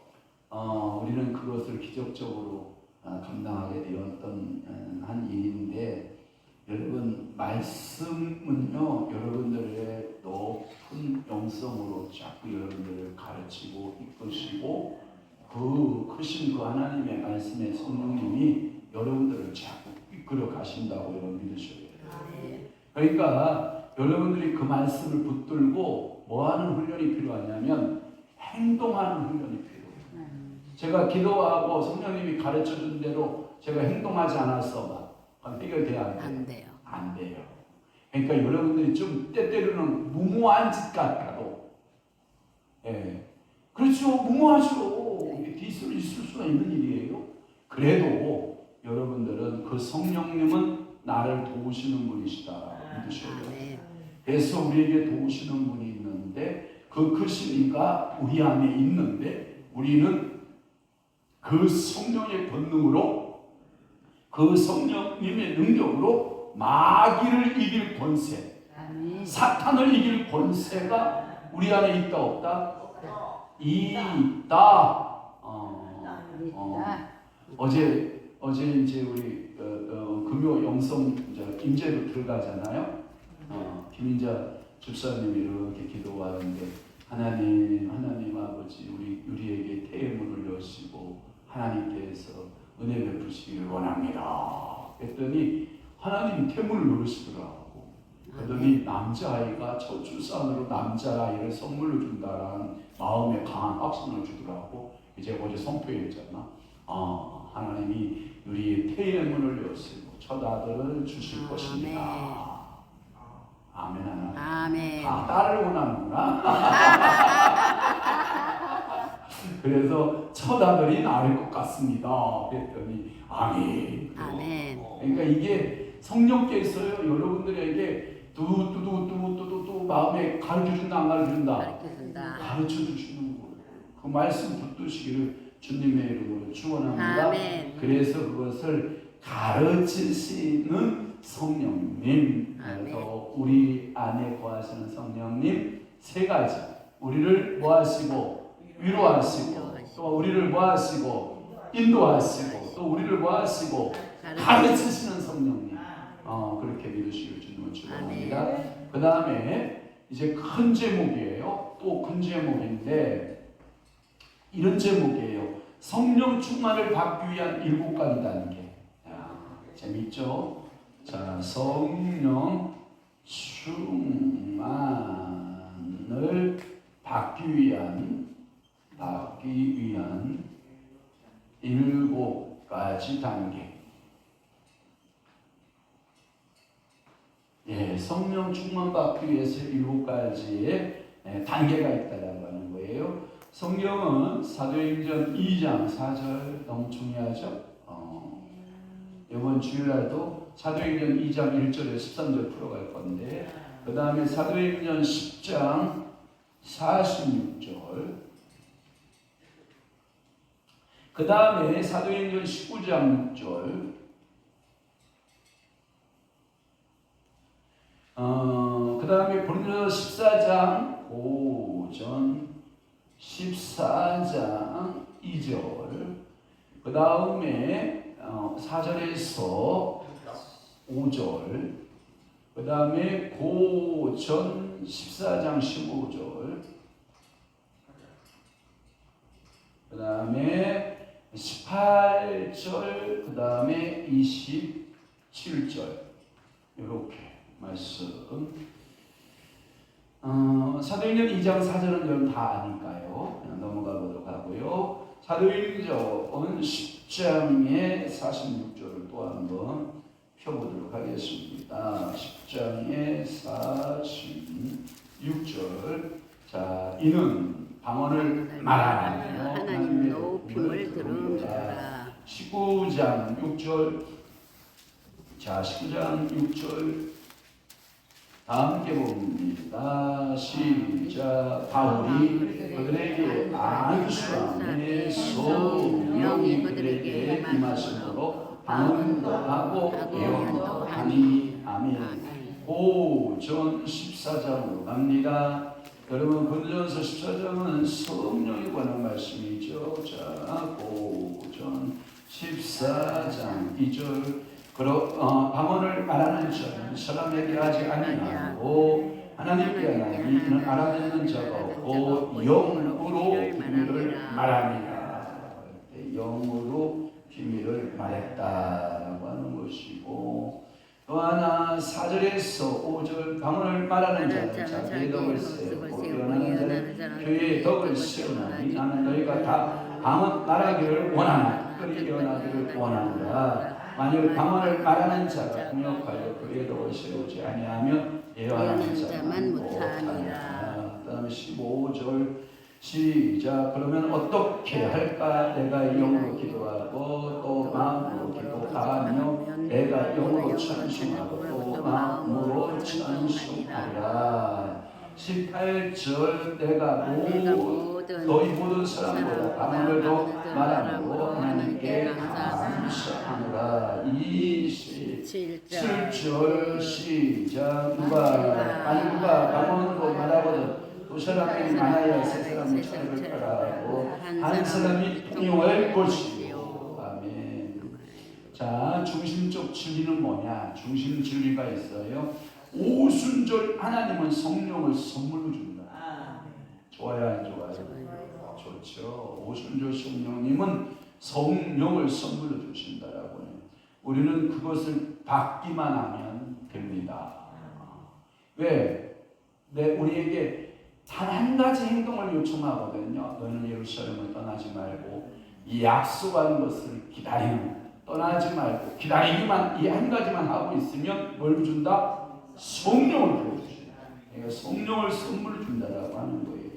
우리는 그것을 기적적으로 감당하게 되었던 한 일인데 여러분 말씀은요 여러분들의 높은 영성으로 자꾸 여러분들을 가르치고 이끄시고 그 크신 그 하나님의 말씀의 성령님이 여러분들을 자꾸 이끌어 가신다고 여러분 믿으셔야 돼요. 그러니까 여러분들이 그 말씀을 붙들고 뭐하는 훈련이 필요하냐면 행동하는 훈련이 필요해요. 제가 기도하고 성령님이 가르쳐준 대로 제가 행동하지 않았어 막 해결돼야 안 돼요. 안 돼요. 그러니까 여러분들이 좀 때때로는 무모한 짓 같아도 그렇죠. 무모하죠. 뒤에서 있을 수가 있는 일이에요. 그래도 여러분들은 그 성령님은 나를 도우시는 분이시다 믿으셔야 돼요. 그래서 우리에게 도우시는 분이 있는데 그 크시니까 우리 안에 있는데 우리는 그 성령의 권능으로 그 성령님의 능력으로 마귀를 이길 권세 사탄을 이길 권세가 우리 안에 있다 없다? 있다. 어제 이제 우리 금요 영성 임재로 들어가잖아요. 김인자 집사님이 이렇게 기도하는데 하나님 아버지 우리에게 태문을 여시고 하나님께서 은혜 베푸시기를 원합니다. 그랬더니 하나님이 태문을 열으시더라고. 그러더니 남자아이가 첫 출산으로 남자아이를 선물로 준다라는 마음에 강한 확신을 주더라고. 이제 어제 선포했잖아. 하나님이 우리의 태의 문을 여시고 첫 아들을 주실 것입니다. 아멘 하나. 아멘. 다 딸을 원하는구나. 그래서 첫 아들이 나을 것 같습니다. 그랬더니 아멘. 아멘. 그러니까 이게 성령께서요 여러분들에게 뚜뚜뚜뚜뚜뚜 마음에 가르쳐준다 안 가르쳐준다? 가르쳐준다. 가르쳐주시는 거예요. 그 말씀 붙드시기를 주님의 이름으로 축원합니다. 아멘. 그래서 그것을 가르치시는 성령님, 그래서 우리 안에 거하시는 성령님 세 가지. 우리를 뭐하시고 위로하시고 또 우리를 뭐하시고 인도하시고 또 우리를 뭐하시고 가르치시는 성령님. 그렇게 믿으시길 주님을 축원합니다. 그 다음에 이제 큰 제목이에요. 또 큰 제목인데 이런 제목이에요. 성령 충만을 받기 위한 7가지 단계. 재밌죠? 자, 성령 충만을 받기 위한 7가지 단계. 예, 성령 충만 받기 위해서 7가지의 단계가 있다라고 하는 거예요. 성경은 사도행전 2장 4절 너무 중요하죠. 이번 주일날도 사도행전 2장 1절에 13절 풀어갈 건데, 그 다음에 사도행전 10장 46절, 그 다음에 사도행전 19장 6절, 그 다음에 고린도서 14장 5전, 14장 2절, 그 다음에 4절에서 5절, 그 다음에 고전 14장 15절, 그 다음에 18절, 그 다음에 27절, 이렇게 말씀. 사도행전 2장 4절은 여러분 다 아니까요. 그냥 넘어가 보도록 하고요. 사도행전 10장의 46절을 또 한번 펴보도록 하겠습니다. 10장의 46절. 자, 이는 방언을 말하며 하나님의 높임을 들으라. 19장 6절. 자, 19장 6절. 다 함께 봅니다. 시작. 바울이 그들에게 안수함에 성령이 그들에게 임하심으로 방언도 하고 예언도 하니. 아멘. 고전 14장으로 갑니다. 여러분, 고전서 14장은 성령에 관한 말씀이죠. 자, 고전 14장 2절. 방언을 말하는 자는 사람에게 하지 아니하고 하나님께 하나니 이는 알아듣는 자가 없고 영으로 비밀을 말합니다. 영으로 비밀을 말했다라고 하는 것이고, 또 하나 4절에서 5절 방언을 말하는 자는 자기의 덕을 세우고 예언하는 자는 그의 덕을 세우나니 나는 너희가 다 방언 말하기를 원하나 그리 예언하기를 원하노라. 만일 방언을 말하는 자가 통역하여 그의 덕을 세우지 아니하면 예언하는 자만 못하니라. 그 다음에 15절 시작. 그러면 어떻게 할까? 내가 영으로 기도하고 또 마음으로 기도하며 내가 영으로 찬송하고 또 마음으로 찬송하리라. 18절 내가 너희 모든 사람보다 방언을 더 말하므로 하나님께 감사하노라. 27절 시작. 누가 방언으로 말하거든 두 사람이 많아야 세 사람이 천을 바라고 한 사람이 통용할 것이요. 아멘. 자, 중심적 진리는 뭐냐? 중심 진리가 있어요. 오순절 하나님은 성령을 선물로 준다. 좋아요, 안 좋아요? 좋죠. 오순절 성령님은 성령을 선물로 주신다라고 해요. 우리는 그것을 받기만 하면 됩니다. 왜? 우리에게 단 한 가지 행동을 요청하거든요. 너는 예루살렘을 떠나지 말고 이 약속한 것을 기다리는, 떠나지 말고 기다리기만, 이 한 가지만 하고 있으면 뭘 준다? 성령을 부어주신다. 그러니까 성령을 선물로 준다라고 하는 거예요.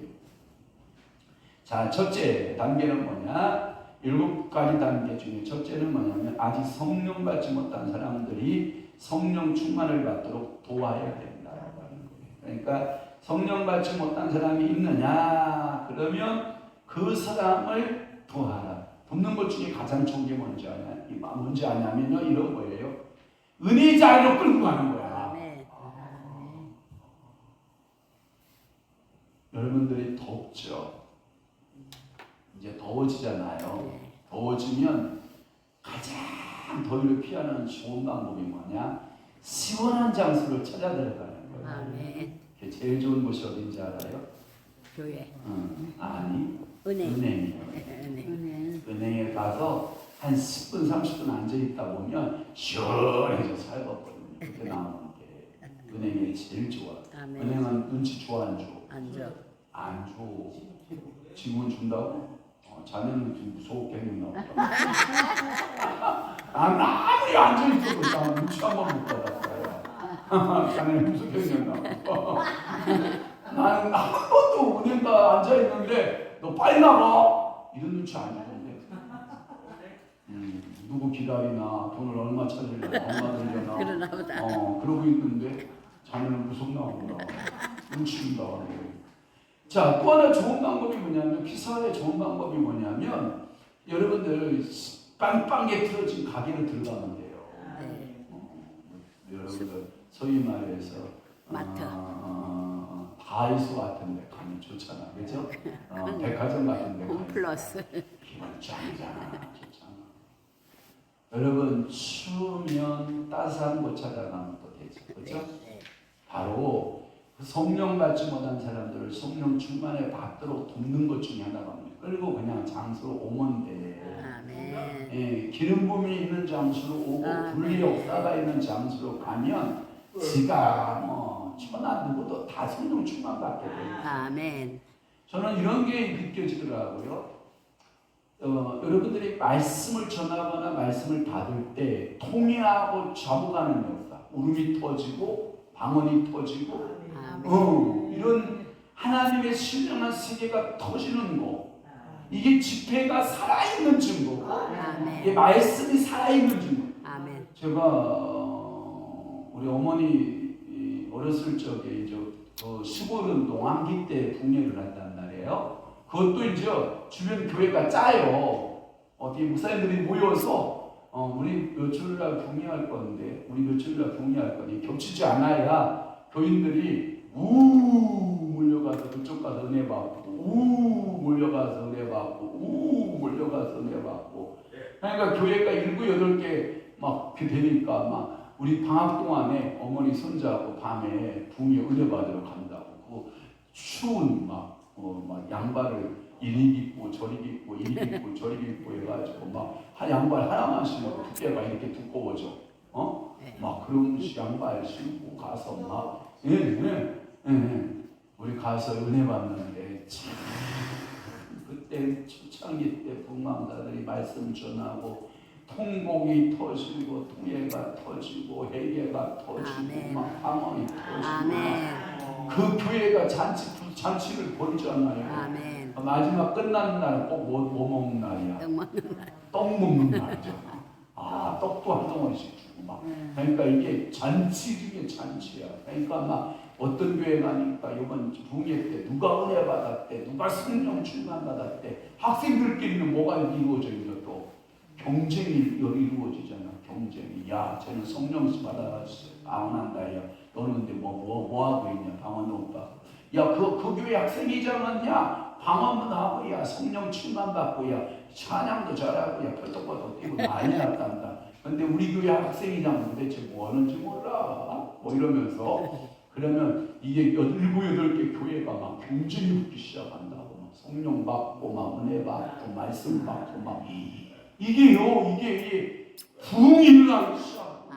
자, 첫째 단계는 뭐냐? 7가지 단계 중에 첫째는 뭐냐면 아직 성령 받지 못한 사람들이 성령 충만을 받도록 도와야 된다라고 하는 거예요. 그러니까 성령 받지 못한 사람이 있느냐? 그러면 그 사람을 도와라. 돕는 것 중에 가장 좋은 게 뭔지 아냐면요, 이런 거예요. 은혜의 자리로 끌고 가는 거야. 아멘. 여러분들이 덥죠. 이제 더워지잖아요. 더워지면 가장 더위를 피하는 좋은 방법이 뭐냐? 시원한 장소를 찾아 들어가는 거예요. 아멘. 제일 좋은 곳이 어딘지 알아요? 교회. 아니, 은행. 은행이에요. 은행. 은행에 가서 한 10분, 30분 앉아있다 보면 시원해서 살거든요. 그렇게 나오는 게 은행이 제일 좋아. 아멘. 은행은 눈치 줘, 안 줘? 안 줘. 안 줘. 지금은 준다고? 자네는 좀 무섭게 생겼나 보다. 난 아무리 앉아있어도 나 눈치 한 번 못 받았어요. 자네는 무섭게 생겼나 보다. 나는 한 번도 은행가 앉아있는데 너 빨리 나가! 이런 눈치 안 주는데. 누구 기다리나, 돈을 얼마 찾으려나, 얼마 들려나. 그러나 보다. 그러고 있는데 자네는 무섭나 보다. 눈치 준다. 자, 또 하나 좋은 방법이 뭐냐면, 기사의 좋은 방법이 뭐냐면, 여러분들 빵빵하게 틀어진 가게를 들어가면 돼요. 네. 여러분들 소위 말해서 마트. 다이소 같은 데 가면 좋잖아, 그죠? 백화점 같은 데 가면 홈플러스. 기분 짱이잖아, 좋잖아. 여러분 추우면 따스한 곳 찾아가면 또 되죠, 그죠? 네. 바로 성령 받지 못한 사람들을 성령 충만에 받도록 돕는 것 중에 하나가 끌고 그냥 장소로 오면 돼. 아멘. 예, 기름 부음이 있는 장소로 오고 불리 역사가 있는 장소로 가면 지가 뭐 천하 누구도 다 성령 충만 받게 돼요. 아멘. 저는 이런 게 느껴지더라고요. 여러분들이 말씀을 전하거나 말씀을 받을 때 통해하고 좌우가는 역사, 울음이 터지고 방언이 터지고 이런 하나님의 신령한 세계가 터지는 거, 이게 집회가 살아있는 증거고, 이게 말씀이 살아있는 증거. 아멘. 제가 우리 어머니 어렸을 적에 이제 시골은 농한기 때 북례를 한단 말이에요. 그것도 이제 주변 교회가 짜요. 어디 목사님들이 모여서 우리 며칠날 북례할 건데, 우리 며칠날 북례할 건데 겹치지 않아야 교인들이 몰려가서 그쪽 가서 은혜 받고, 몰려가서 은혜 받고, 몰려가서 은혜 받고. 그러니까 교회가 7, 8개 막 되니까 막 우리 방학 동안에 어머니 손자하고 밤에 붕에 은혜 받으러 간다고. 그 추운 막 양발을 이리 입고 저리 입고 이리 입고 저리 입고 해가지고 막 양발 하나만 신어도 두께가 이렇게 두꺼워져. 막 그런 양발 신고 가서 막 우리 가서 은혜 받는데 참 그때 초창기 때 북망자들이 말씀 전하고 통곡이 터지고 통해가 터지고 회개가 터지고 막 방언이 터지고 그 교회가 잔치를 벌이잖아요. 마지막 끝나는 날은 꼭 뭐 먹는 날이야? 떡 먹는 날이잖아. 떡도 한 덩어리씩 주고 막. 그러니까 이게 잔치 중에 잔치야. 그러니까 막 어떤 교회 가니까 이번 붕괴 때 누가 은혜 받았대, 누가 성령 충만 받았대. 학생들끼리는 뭐가 이루어져 있냐, 또 경쟁이 이루어지잖아. 경쟁이. 야, 쟤는 성령 받아가지고 방언한다. 야, 너는 근데 뭐 하고 있냐, 방언도 못 받고. 야, 그 교회 학생이잖아. 방언도 하고, 야, 성령 충만 받고, 야, 찬양도 잘하고, 야, 펄떡펄떡 뛰고 난리 났단다. 근데 우리 교회 학생이잖아. 도대체 뭐 하는지 몰라. 뭐 이러면서. 그러면 이게 7, 8개 교회가 막 경쟁이 붙기 시작한다고. 막 성령 받고, 막 은혜 받고, 말씀 받고, 막. 이게 부흥이 일어나기 시작.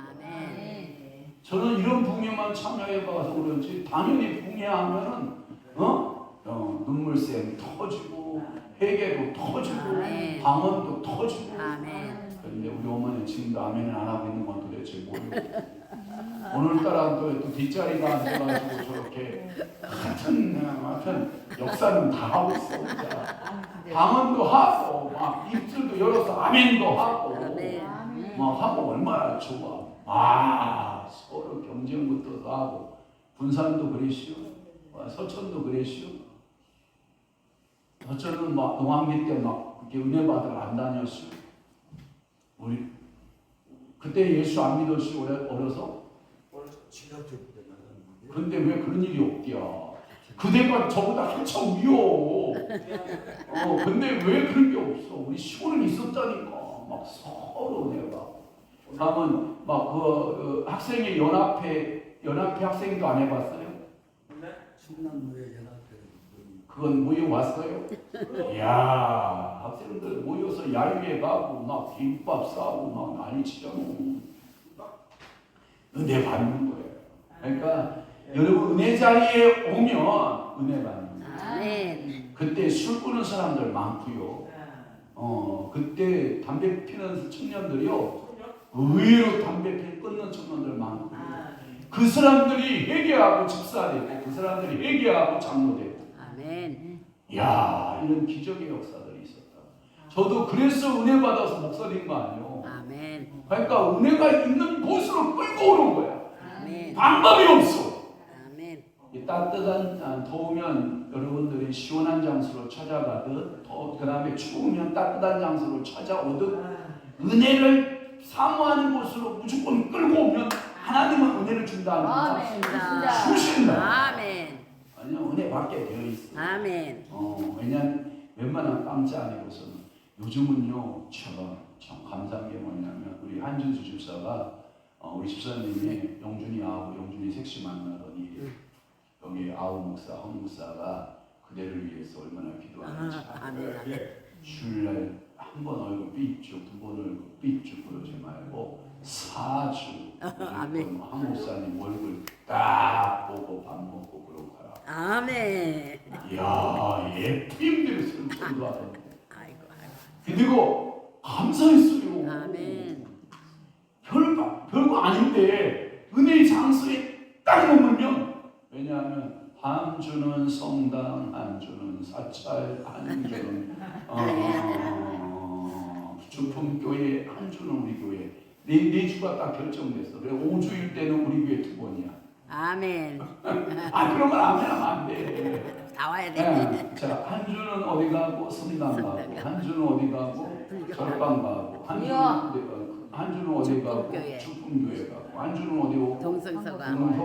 저는 이런 부흥에만 참여해봐서 그런지, 당연히 부흥하면은, 눈물샘 터지고, 회개도 터지고, 방언도 터지고. 그런데 우리 어머니 지금도 아멘을 안 하고 있는 건 도대체 모르겠어요. 오늘따라 또 뒷자리가 앉아가지고 저렇게 하여튼 역사는 다 하고 있어. 진짜. 방언도 하고 막 입술도 열어서 아멘도 하고 막 하고 얼마나 좋아. 서로 경쟁부터 하고 분산도 그랬시오. 서천도 그랬시오. 서천은 막 농한기 때 막 그렇게 은혜 받으러 안 다녔시오. 우리 그때 예수 안 믿었시오. 어려서. 근데 왜 그런 일이 없디야? 그대가 저보다 한참 위요. 근데 왜 그런 게 없어? 우리 시골은 있었다니까. 막 서로 내가. 다음은 막 그 학생의 연합회 학생도 안 해봤어요? 신남무예 연합회. 그건 모여 왔어요? 이야, 학생들 모여서 야유회 가고 막 김밥 싸고 막 난리 치잖아. 은혜 받는 거예요. 그러니까 여러분 은혜 자리에 오면 은혜 받는 거예요. 그때 술 끊는 사람들 많고요. 그때 담배 피는 청년들이요. 의외로 담배 끊는 청년들 많고요. 그 사람들이 회개하고 집사되고 그 사람들이 회개하고 장로되고. 이야, 이런 기적의 역사들이 있었다. 저도 그래서 은혜 받아서 목사된 거 아니에요. 그러니까 은혜가 있는 곳으로 끌고 오는 거야. 방법이 없어. 따뜻한 더우면 여러분들이 시원한 장소로 찾아가듯 그 다음에 추우면 따뜻한 장소로 찾아오듯 은혜를 사모하는 곳으로 무조건 끌고 오면 하나님은 은혜를 준다는 거야. 주신다. 아니요, 은혜 받게 되어 있어. 왜냐하면 웬만한 깜짝 아니고서는 요즘은요 참 감사한 게 뭐냐면 우리 한준수 집사가 우리 집사님이 영준이 섹시 만나더니 여기 아우 목사, 헌 목사가 그대를 위해서 얼마나 기도하는지 주일날 한 번 얼굴 삐쭉, 두 번 얼굴 삐쭉 그러지 말고 4주 한 목사님 얼굴 딱 보고 밥 먹고 그러고 가라. 이야, 예쁘임대로 설교도 하던데. 그리고 감사했어요. 별거 아닌데 은혜의 장소에 딱 머물면, 왜냐하면 한 주는 성당, 한 주는 사찰, 한 주는 주품교회, 한 주는 우리 교회. 네 주가 딱 결정됐어. 그래 5주일 때는 우리 교회 2번이야. 그런 건 아멘 하면 안 돼. 다 와야 돼. 자, 한 주는 어디 가고 성당 가고, 한 주는 어디 가고 절방 가고, 한 주는 어디 가고 주품교회 가고, 한 주는 어디 오고 동성서강교회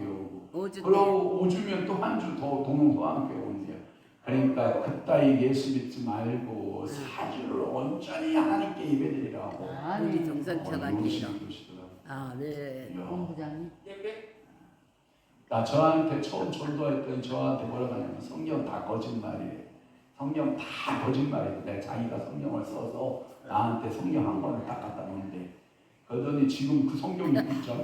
오고, 그리고 5주면 또 한 주 더 동성서강교회 온대요. 그러니까 그따위 예수 믿지 말고 4주를 온전히 하나님께 예배드리라고. 우리 동성서강교회. 본부장님. 나 저한테 처음 전도했던 저한테 뭐라고 하냐면 성경 다 거짓말이래. 성경 다 거짓말이래. 내가 자기가 성경을 써서 나한테 성경 한 권을 딱 갖다 놓는데, 그러더니 지금 그 성경이 있잖아.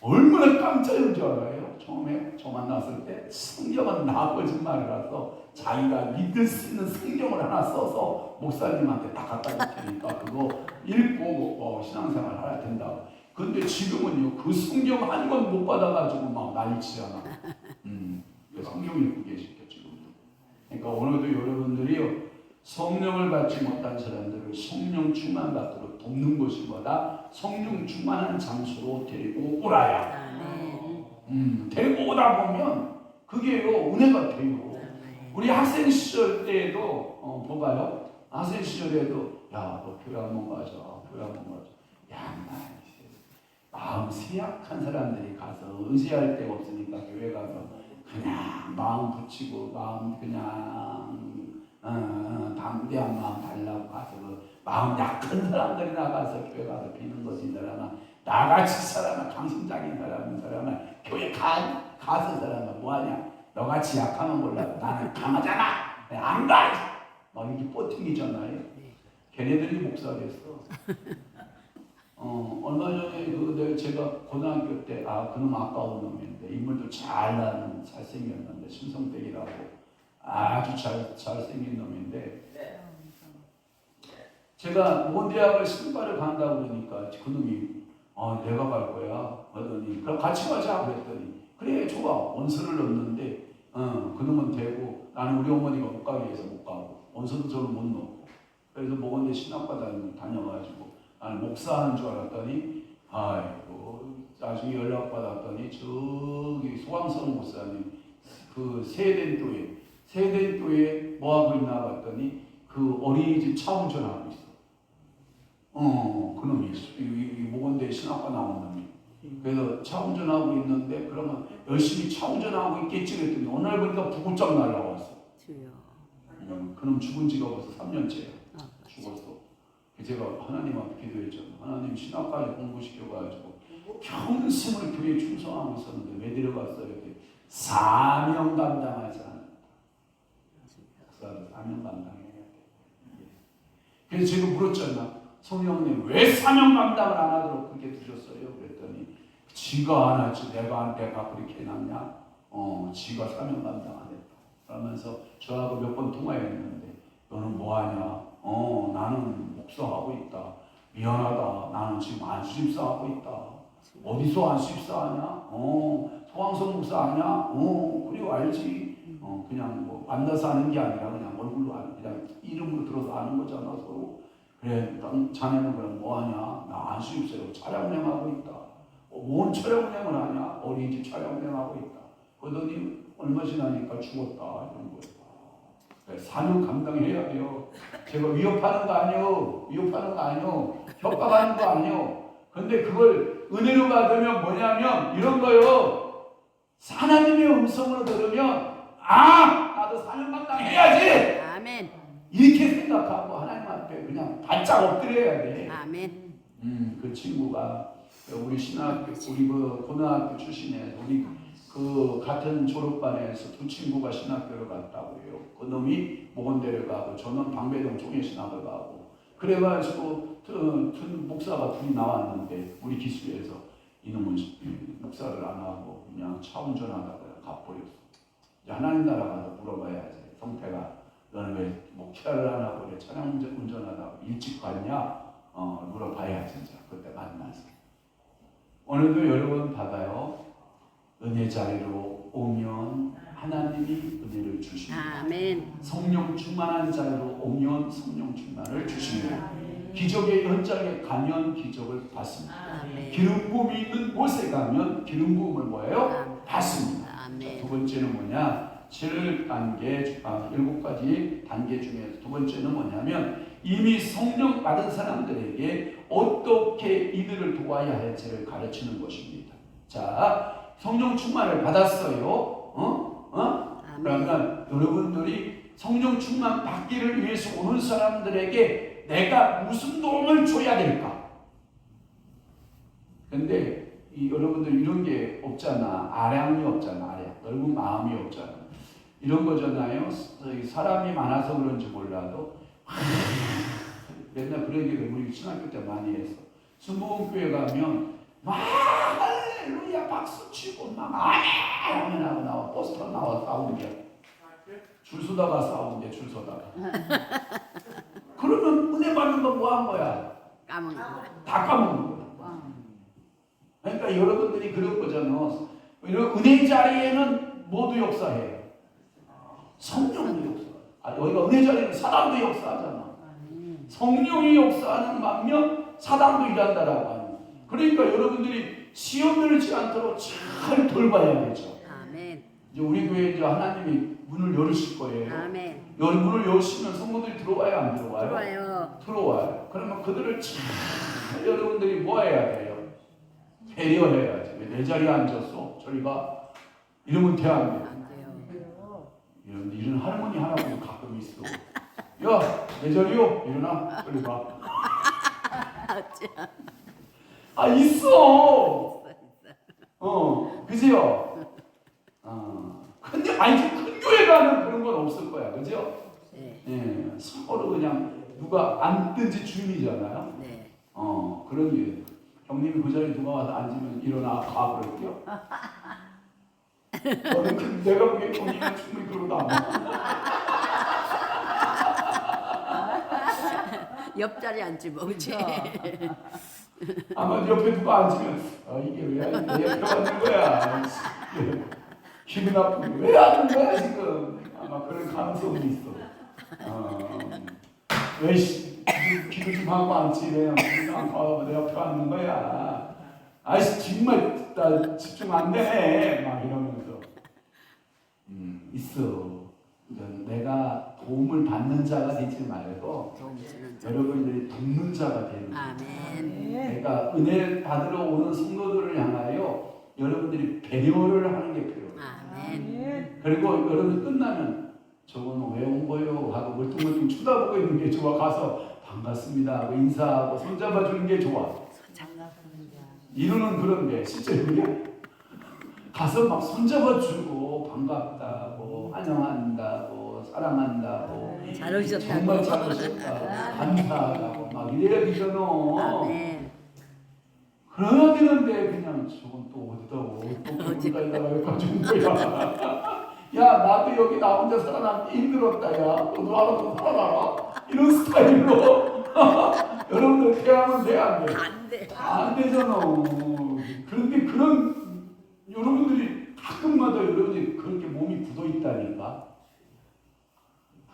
얼마나 깜짝인 줄 알아요? 처음에 저 만났을 때 성경은 다 거짓말이라서 자기가 믿을 수 있는 성경을 하나 써서 목사님한테 딱 갖다 놓으니까 그거 읽고 신앙생활 해야 된다고. 근데 지금은요, 그 성경 한 권 못 받아가지고 막 난리치잖아. 성경 읽고 계시죠, 지금도. 그러니까 오늘도 여러분들이요, 성령을 받지 못한 사람들을 성령 충만 받도록 돕는 것이 뭐다? 성령 충만한 장소로 데리고 오라야. 데리고 오다 보면 그게요, 은혜가 돼요. 우리 학생 시절 때에도 봐봐요. 학생 시절에도 야, 너 교회 한번 가자. 교회 한번 가자. 야, 마음 세약한 사람들이 가서 의지할 데가 없으니까 교회 가서 그냥 마음 붙이고 마음 그냥 담대한 마음 달라고 가서 마음 약한 사람들이 나가서 교회 가서 비는 것이 사람아, 나같이 사람아, 강심장인 사람은 교회 가서 사람아 뭐하냐, 너같이 약하면 몰라도 나는 강하잖아, 안 가! 막 이렇게 뻗팅이잖아요. 걔네들이 목사 됐어. 얼마 전에 제가 고등학교 때 그놈 아까운 놈인데 인물도 잘나는 잘생겼는데 심성백이라고 아주 잘생긴 놈인데, 제가 모대학을 신발을 간다고 그러니까 그놈이 내가 갈 거야. 그러더니 그럼 같이 가자 그랬더니 그래 좋아. 원서를 넣었는데 그놈은 되고 나는 우리 어머니가 못 가게 해서 못 가고 원서도 저는 못 넣고 그래서 목원대 신학과다 다녀가지고 나는 목사하는 줄 알았더니 아이고 나중에 연락받았더니 저기 소강성 목사님 그 세den교회 뭐 하고 있나 봤더니 그 어린이집 차 운전하고 있어. 그놈이 이 목원대 신학과 나온 놈이. 그래서 차 운전하고 있는데 그러면 열심히 차 운전하고 있겠지 그랬더니 오늘 보니까 부고짝 날라왔어. 그놈 죽은 지가 벌써 3년째야. 죽었어. 제가 하나님 앞에 기도했잖아. 하나님 신학까지 공부시켜가지고 평생을 교회에 충성하고 있었는데 왜 데려갔어요? 이렇게 사명 감당하지 않아. 사명 감당해야 돼. 그래서 제가 물었잖아. 성령님 왜 사명 감당을 안 하도록 그렇게 두셨어요? 그랬더니 지가 안 하지 내가 그렇게 해놨냐? 지가 사명 감당 안 했다. 그러면서 저하고 몇 번 통화했는데 너는 뭐하냐? 나는 목사하고 있다. 미안하다. 나는 지금 안수집사하고 있다. 어디서 안수집사하냐? 소강성 목사 아냐? 그리고 알지. 그냥 뭐 만나서 아는 게 아니라 그냥 얼굴로 그냥 이름으로 들어서 아는 거잖아 서로. 그래, 자네는 그럼 뭐하냐? 나 안수집사로 촬영 운행하고 있다. 뭔 촬영 운행을 하냐? 어린이집 촬영 운행하고 있다. 그러더니 얼마 지나니까 죽었다 이런 거예요. 사명 감당해야 돼요. 제가 위협하는 거 아니요. 협박하는 거 아니요. 근데 그걸 은혜로 받으면 뭐냐면 이런 거요. 하나님의 음성을 들으면 나도 사명 감당해야지. 아멘. 이렇게 생각하고 하나님 앞에 그냥 바짝 엎드려야 돼. 아멘. 그 친구가 우리 우리 그 고등학교 출신에 우리 그 같은 졸업반에서 두 친구가 신학교를 갔다고 해요. 그 놈이 목원대를 가고 저는 방배동 총회신학을 가고 그래가지고 목사가 둘이 나왔는데 우리 기수에서 이놈은 목사를 안 하고 그냥 차 운전하다가 가버렸어. 하나님 나라 가서 물어봐야지. 성태가 너는 왜 목회를 안 하고 왜 차량 운전하다가 일찍 갔냐? 물어봐야 진짜 그때 만나서. 오늘도 여러분 봐봐요. 은혜 자리로 오면 하나님이 은혜를 주십니다. 아멘. 성령 충만한 자리로 오면 성령 충만을 주십니다. 기적의 현장에 가면 기적을 받습니다. 아멘. 기름 부음이 있는 곳에 가면 기름 부음을 뭐예요? 받습니다. 아멘. 두 번째는 뭐냐? 7단계, 7가지 단계 중에서 두 번째는 뭐냐면 이미 성령 받은 사람들에게 어떻게 이들을 도와야 할지를 가르치는 것입니다. 자, 성령 충만을 받았어요. 그러면 여러분들이 성령 충만 받기를 위해서 오는 사람들에게 내가 무슨 도움을 줘야 될까? 근데 여러분들 이런 게 없잖아. 아량이 없잖아. 아량. 넓은 마음이 없잖아. 이런 거잖아요. 사람이 많아서 그런지 몰라도 맨날 그런 얘기를 우리 신학교 때 많이 했어. 순복음교회 가면 막 할렐루야 박수 치고 막 아멘 하고 나와. 버스 타고 나와 싸우는 게. 줄 서다가 싸우는 게 줄 서다가. 그러면 은혜 받는 거 뭐 한 거야? 까먹는 거야. 다 까먹는 거야. 그러니까 여러분들이 그런 거잖아. 이런 은혜 자리에는 모두 역사해요. 성령도 역사. 여기가 은혜 자리는 사단도 역사하잖아. 성령이 역사하는 반면 사단도 일한다라고 하는. 그러니까 여러분들이 시험 들지 않도록 잘 돌봐야 되죠. 아멘. 이제 우리 교회 이제 하나님이 문을 열으실 거예요. 아멘. 문을 열으시면 성도들이 들어와요, 안 들어와요? 들어와요. 들어와요. 그러면 그들을 잘 여러분들이 뭐 해야 돼요? 배려해야지. 왜 내 자리에 앉았어? 저리 가. 이러면 돼, 안 돼? 안 돼요. 이런 할머니 하나도 가끔 있어. 야, 내 자리요? 일어나. 빨리 가. 있어. 그죠? 근데 큰 교회 가면 그런 건 없을 거야. 그죠? 네. 예, 서로 그냥 누가 앉든지 주인이잖아요. 네. 그런 게. 형님이 그 자리에 누가 와서 앉으면 일어나 가 그럴게요. 내가 보기엔 형님은 충분히 그러다. 옆자리 앉지 뭐 그치? 아마 옆에 누가 앉으면 이게 왜 옆에 앉는 거야? 기분 나쁘게 왜 앉는 거야 지금? 아마 그런 가능성이 있어. 왜 기도 좀 하고 앉지 왜 내 옆에 앉는 거야? 아이씨 정말 나 집중 안 되네 막 이러면서 있어. 내가 도움을 받는 자가 되지 말고 여러분들이 돕는 자가 되는 거예요. 아멘. 그러니까 은혜 받으러 오는 성도들을 향하여 여러분들이 배려를 하는 게 필요해요. 아멘. 그리고 여러분 끝나면 저거는 왜 온 거요? 하고 멀뚱멀뚱 쳐다보고 있는 게 좋아. 가서 반갑습니다 하고 인사하고 손잡아 주는 게 좋아. 이루는 그런데 실제 그게 가서 막 손잡아 주고 반갑다고 환영한다고 사랑한다고 잘 오셨다고. 정말 잘 오셨다고 감사하다고 막 이래야 되잖아. 아멘. 그래야 되는데 그냥 저건 또 어디다고 또 거기다가 여기까지 온 거야. 야 나도 여기 나 혼자 살아남기 힘들었다. 야 너도 알아서 살아라. 이런 스타일로 여러분들 대하면 돼 안 돼? 안 돼. 안 되잖아. 그런데 그런 여러분들이 가끔마다 여러분이 그렇게 몸이 굳어 있다니까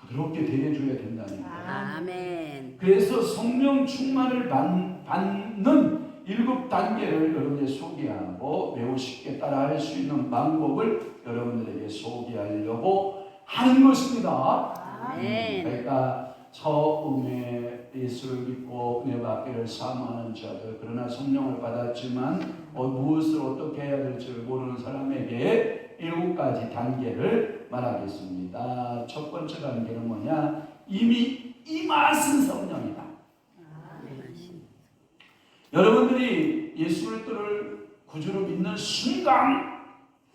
부드럽게 대해줘야 된다니까. 아멘. 그래서 성령 충만을 받는 7단계를 여러분에게 소개하고 매우 쉽게 따라할 수 있는 방법을 여러분들에게 소개하려고 하는 것입니다. 아멘. 그러니까 처음에 예수를 믿고 은혜 받기를 사모하는 자들, 그러나 성령을 받았지만 무엇을 어떻게 해야 될지 모르는 사람에게 7가지 단계를 말하겠습니다. 첫 번째 단계는 뭐냐? 이미 임하신 성령이다. 여러분들이 예수 그리스도를 구주로 믿는 순간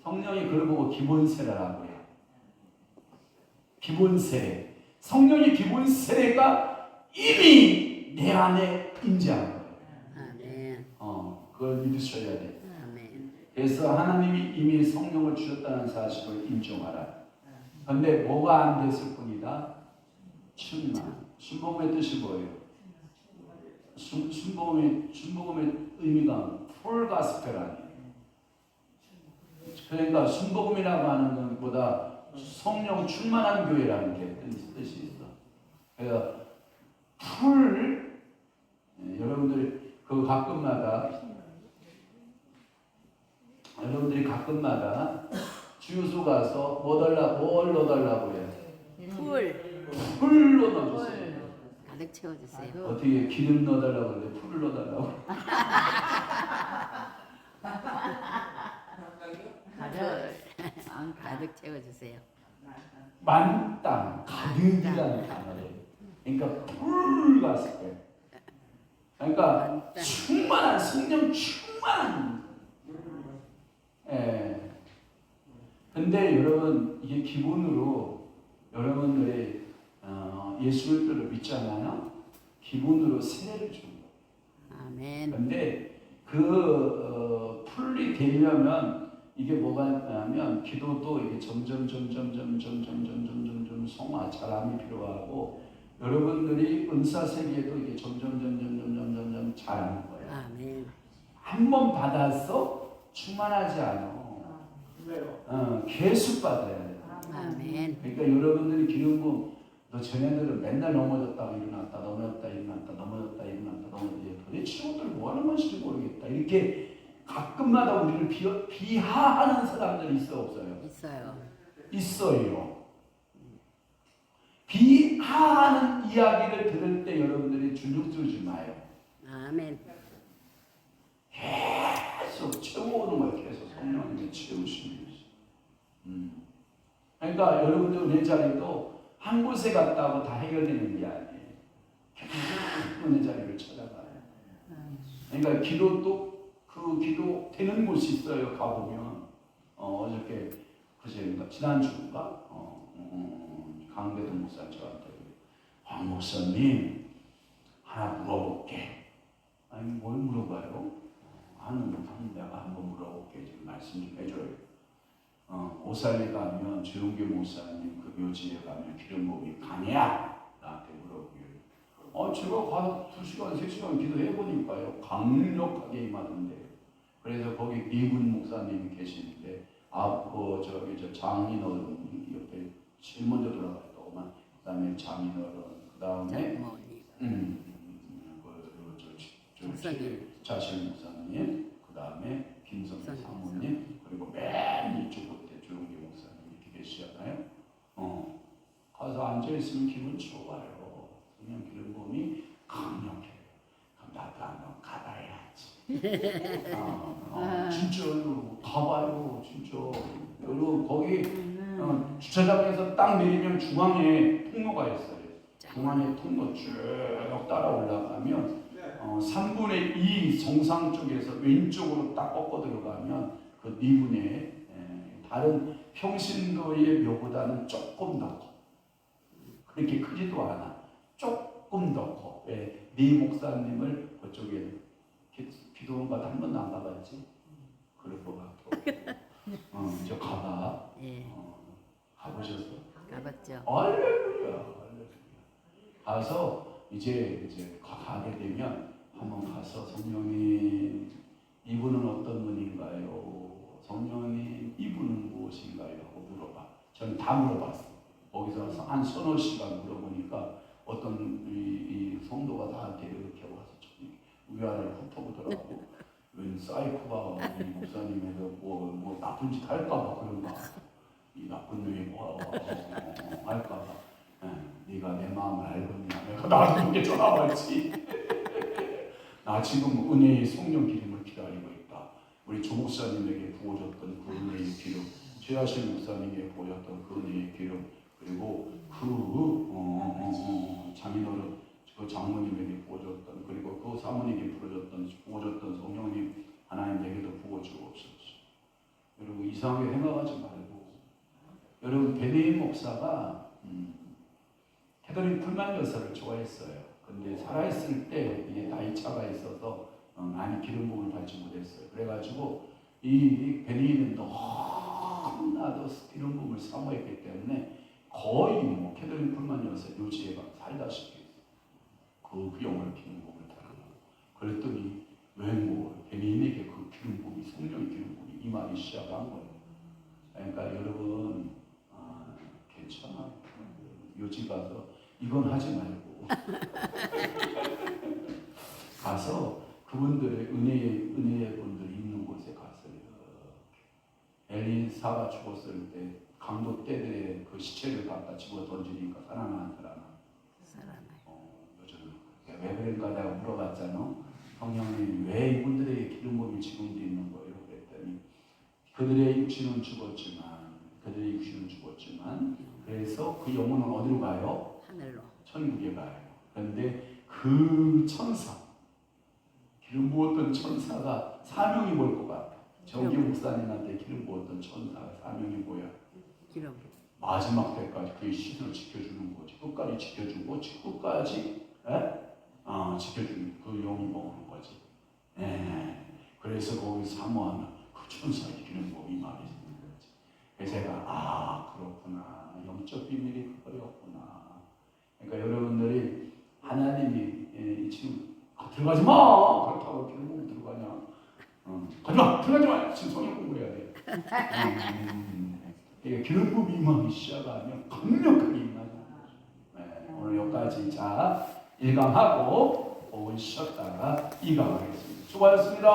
성령이 그걸 보고 기본 세례라고 해요. 기본 세례. 성령의 기본 세례가 이미 내 안에 임재한 거예요. 아멘. 그걸 믿으셔야 돼. 아멘. 그래서 하나님이 이미 성령을 주셨다는 사실을 인정하라. 그런데 뭐가 안 됐을 뿐이다? 충만. 순복음의 뜻이 뭐예요? 순복음의 의미가 풀 가스펠 아니에요. 그러니까 순복음이라고 하는 것보다 성령 충만한 교회라는 게 뜻이 있어. 그래서 풀 여러분들이 그 가끔마다 주유소 가서 뭘 넣어달라고 해요. 풀로 넣어주세요. 가득 채워주세요. 어떻게 기름 넣어달라고 하는데 풀을 넣어달라고. 가득 채워주세요. 만땅 가득이라는 단어예요. 그러니까 풀 갔을 때. 그러니까 충만한 성령 충만한. 예. 근데 여러분 이게 기본으로 여러분들이 예수 그리스도를 믿잖아요. 기본으로 세례를 준 거예요. 아멘. 근데 풀이 되려면 이게 뭐가 있냐면 기도도 이게 점점 성화 자람이 필요하고 여러분들이 은사 세계도 이게 점점 자라는 거예요. 아멘. 한 번 받아서 충만하지 않아. 계속 받아야 돼. 아멘. 그러니까 여러분들이 기름 부음 너 쟤네들은 맨날 넘어졌다가 일어났다 넘어졌다 도대체 이것들 뭐 하는 건지 모르겠다. 이렇게 가끔마다 우리를 비하하는 사람들이 있어 없어요? 있어요. 비하하는 이야기를 들을 때 여러분들이 주눅 들지 마요. 아멘. 계속 채워오는 거예요. 계속 성령님이 채우시는 거죠. 그러니까 여러분들 은혜 자리도 한 곳에 갔다고 다 해결되는 게 아니에요. 계속 은혜 자리를 찾아가요. 그러니까 기도도 그 기도 되는 곳이 있어요. 가보면 어저께 그제인가 지난주인가 강대동 목사 저한테 황 목사님 하나 물어볼게. 아니 뭘 물어봐요? 내가 한번 물어볼게. 지금 말씀 좀 해줘요. 오살에 가면 조용규 목사님 그 묘지에 가면 기름 부음이 강해야 나한테 물어보길. 제가 가서 2시간, 3시간 기도해 보니까요, 강력하게 임하는데요. 그래서 거기 미군 목사님이 계시는데, 저 장인어른 옆에 제일 먼저 돌아갔더만, 그다음에 장인어른, 그다음에 자실 목사님, 그다음에 김성태 사모님, 그리고 맨 이쪽 끝에 조용기 목사님 이렇게 계시잖아요. 가서 앉아 있으면 기분 좋아요. 그냥 기름 부음이 강력해요. 그럼 나도 한번 가봐야지. 진짜 가봐요, 진짜. 여러분 거기 주차장에서 딱 내리면 중앙에 통로가 있어요. 중앙에 통로 쭉 따라 올라가면 3분의 2 정상 쪽에서 왼쪽으로 딱 꺾어 들어가면 그 미군의 다른 평신도의 묘보다는 조금 더 커. 그렇게 크지도 않아. 조금 더 커. 왜? 네 목사님을 그쪽에 기도원가 한 번도 안 가봤지? 그럴 것 같고. 이제 가봐. 가보셨어? 가봤죠. 할렐루야. 가서 이제 가게 되면 한번 가서 성령님 이분은 어떤 분인가요? 성령님 이분은 무엇인가요? 하고 물어봐. 저는 다 물어봤어. 거기서 한 서너 시간 물어보니까 어떤 이 성도가 나한테 이렇게 와서 위안을 훑어보더라고. 웬 사이코가 이 목사님에서 뭐 나쁜 짓 할까봐 그런가. 이 나쁜 놈이 뭐 할까봐. 네가 내 마음을 알겠냐. 내가 나한테 전화 왔지. 나 지금 은혜의 성령 기름을 기다리고 있다. 우리 조 목사님에게 부어줬던 그 은혜의 기름, 최하실 목사님에게 부어줬던 그 은혜의 기름, 그리고 장인어른 그 장모님에게 부어줬던, 그리고 그 사모님에게 부어줬던 성령님 하나님에게도 부어주옵소서. 여러분 이상하게 생각하지 말고, 여러분 베네인 목사가 캐더린 쿨만 여사를 좋아했어요. 근데 살아있을 때 이게 나이 차가 있어서 많이 기름 부음을 받지 못했어요. 그래가지고 이 베네인은 너무나도 기름 부음을 사모했기 때문에 거의 뭐 캐더린 쿨만 여사 요지에가 살다시피 그 영혼을 기름 부음을 달라고. 그랬더니 웬뭐 베네인에게 그 기름 부음이 성령의 기름 부음이 임하기 시작한 거예요. 그러니까 여러분 괜찮아. 요지 가서 이건 하지 말고 가서 그분들의 은혜의 분들이 있는 곳에 가서요. 엘리사가 죽었을 때 강도 떼들의 그 시체를 갖다 집어 던지니까 살아나는 사람. 요즘 왜 그런가 내가 물어봤잖아. 성령님 왜 이분들에게 기름 부음이 지금도 있는 거예요? 그랬더니 그들의 육신은 죽었지만 그래서 그 영혼은 어디로 가요? 하늘로. 천국에 가요. 그런데 그 천사, 기름 부었던 천사가 사명이 뭘 것 같아? 정기 목사님한테 기름 부었던 천사가 사명이 뭐야? 기름. 마지막 때까지 그의 시선을 지켜주는 거지. 끝까지 지켜주고 끝까지 지켜주는 그 영이 먹는 거지. 그래서 거기 사모하면 그 천사의 기름 부음이 말이 있는 거지. 그래서 제가 그렇구나. 영적 비밀이 그거였구나. 그러니까 여러분들이 하나님이 지금 들어가지 마. 그렇다고 기름 부음 들어가냐? 들어가지 마. 지금 성경 공부해야 돼. 기름 부음이 임하기 시작하면 강력하게 임하는 거죠. 오늘 여기까지 자 1강하고 5분 쉬었다가 2강 하겠습니다. 수고하셨습니다.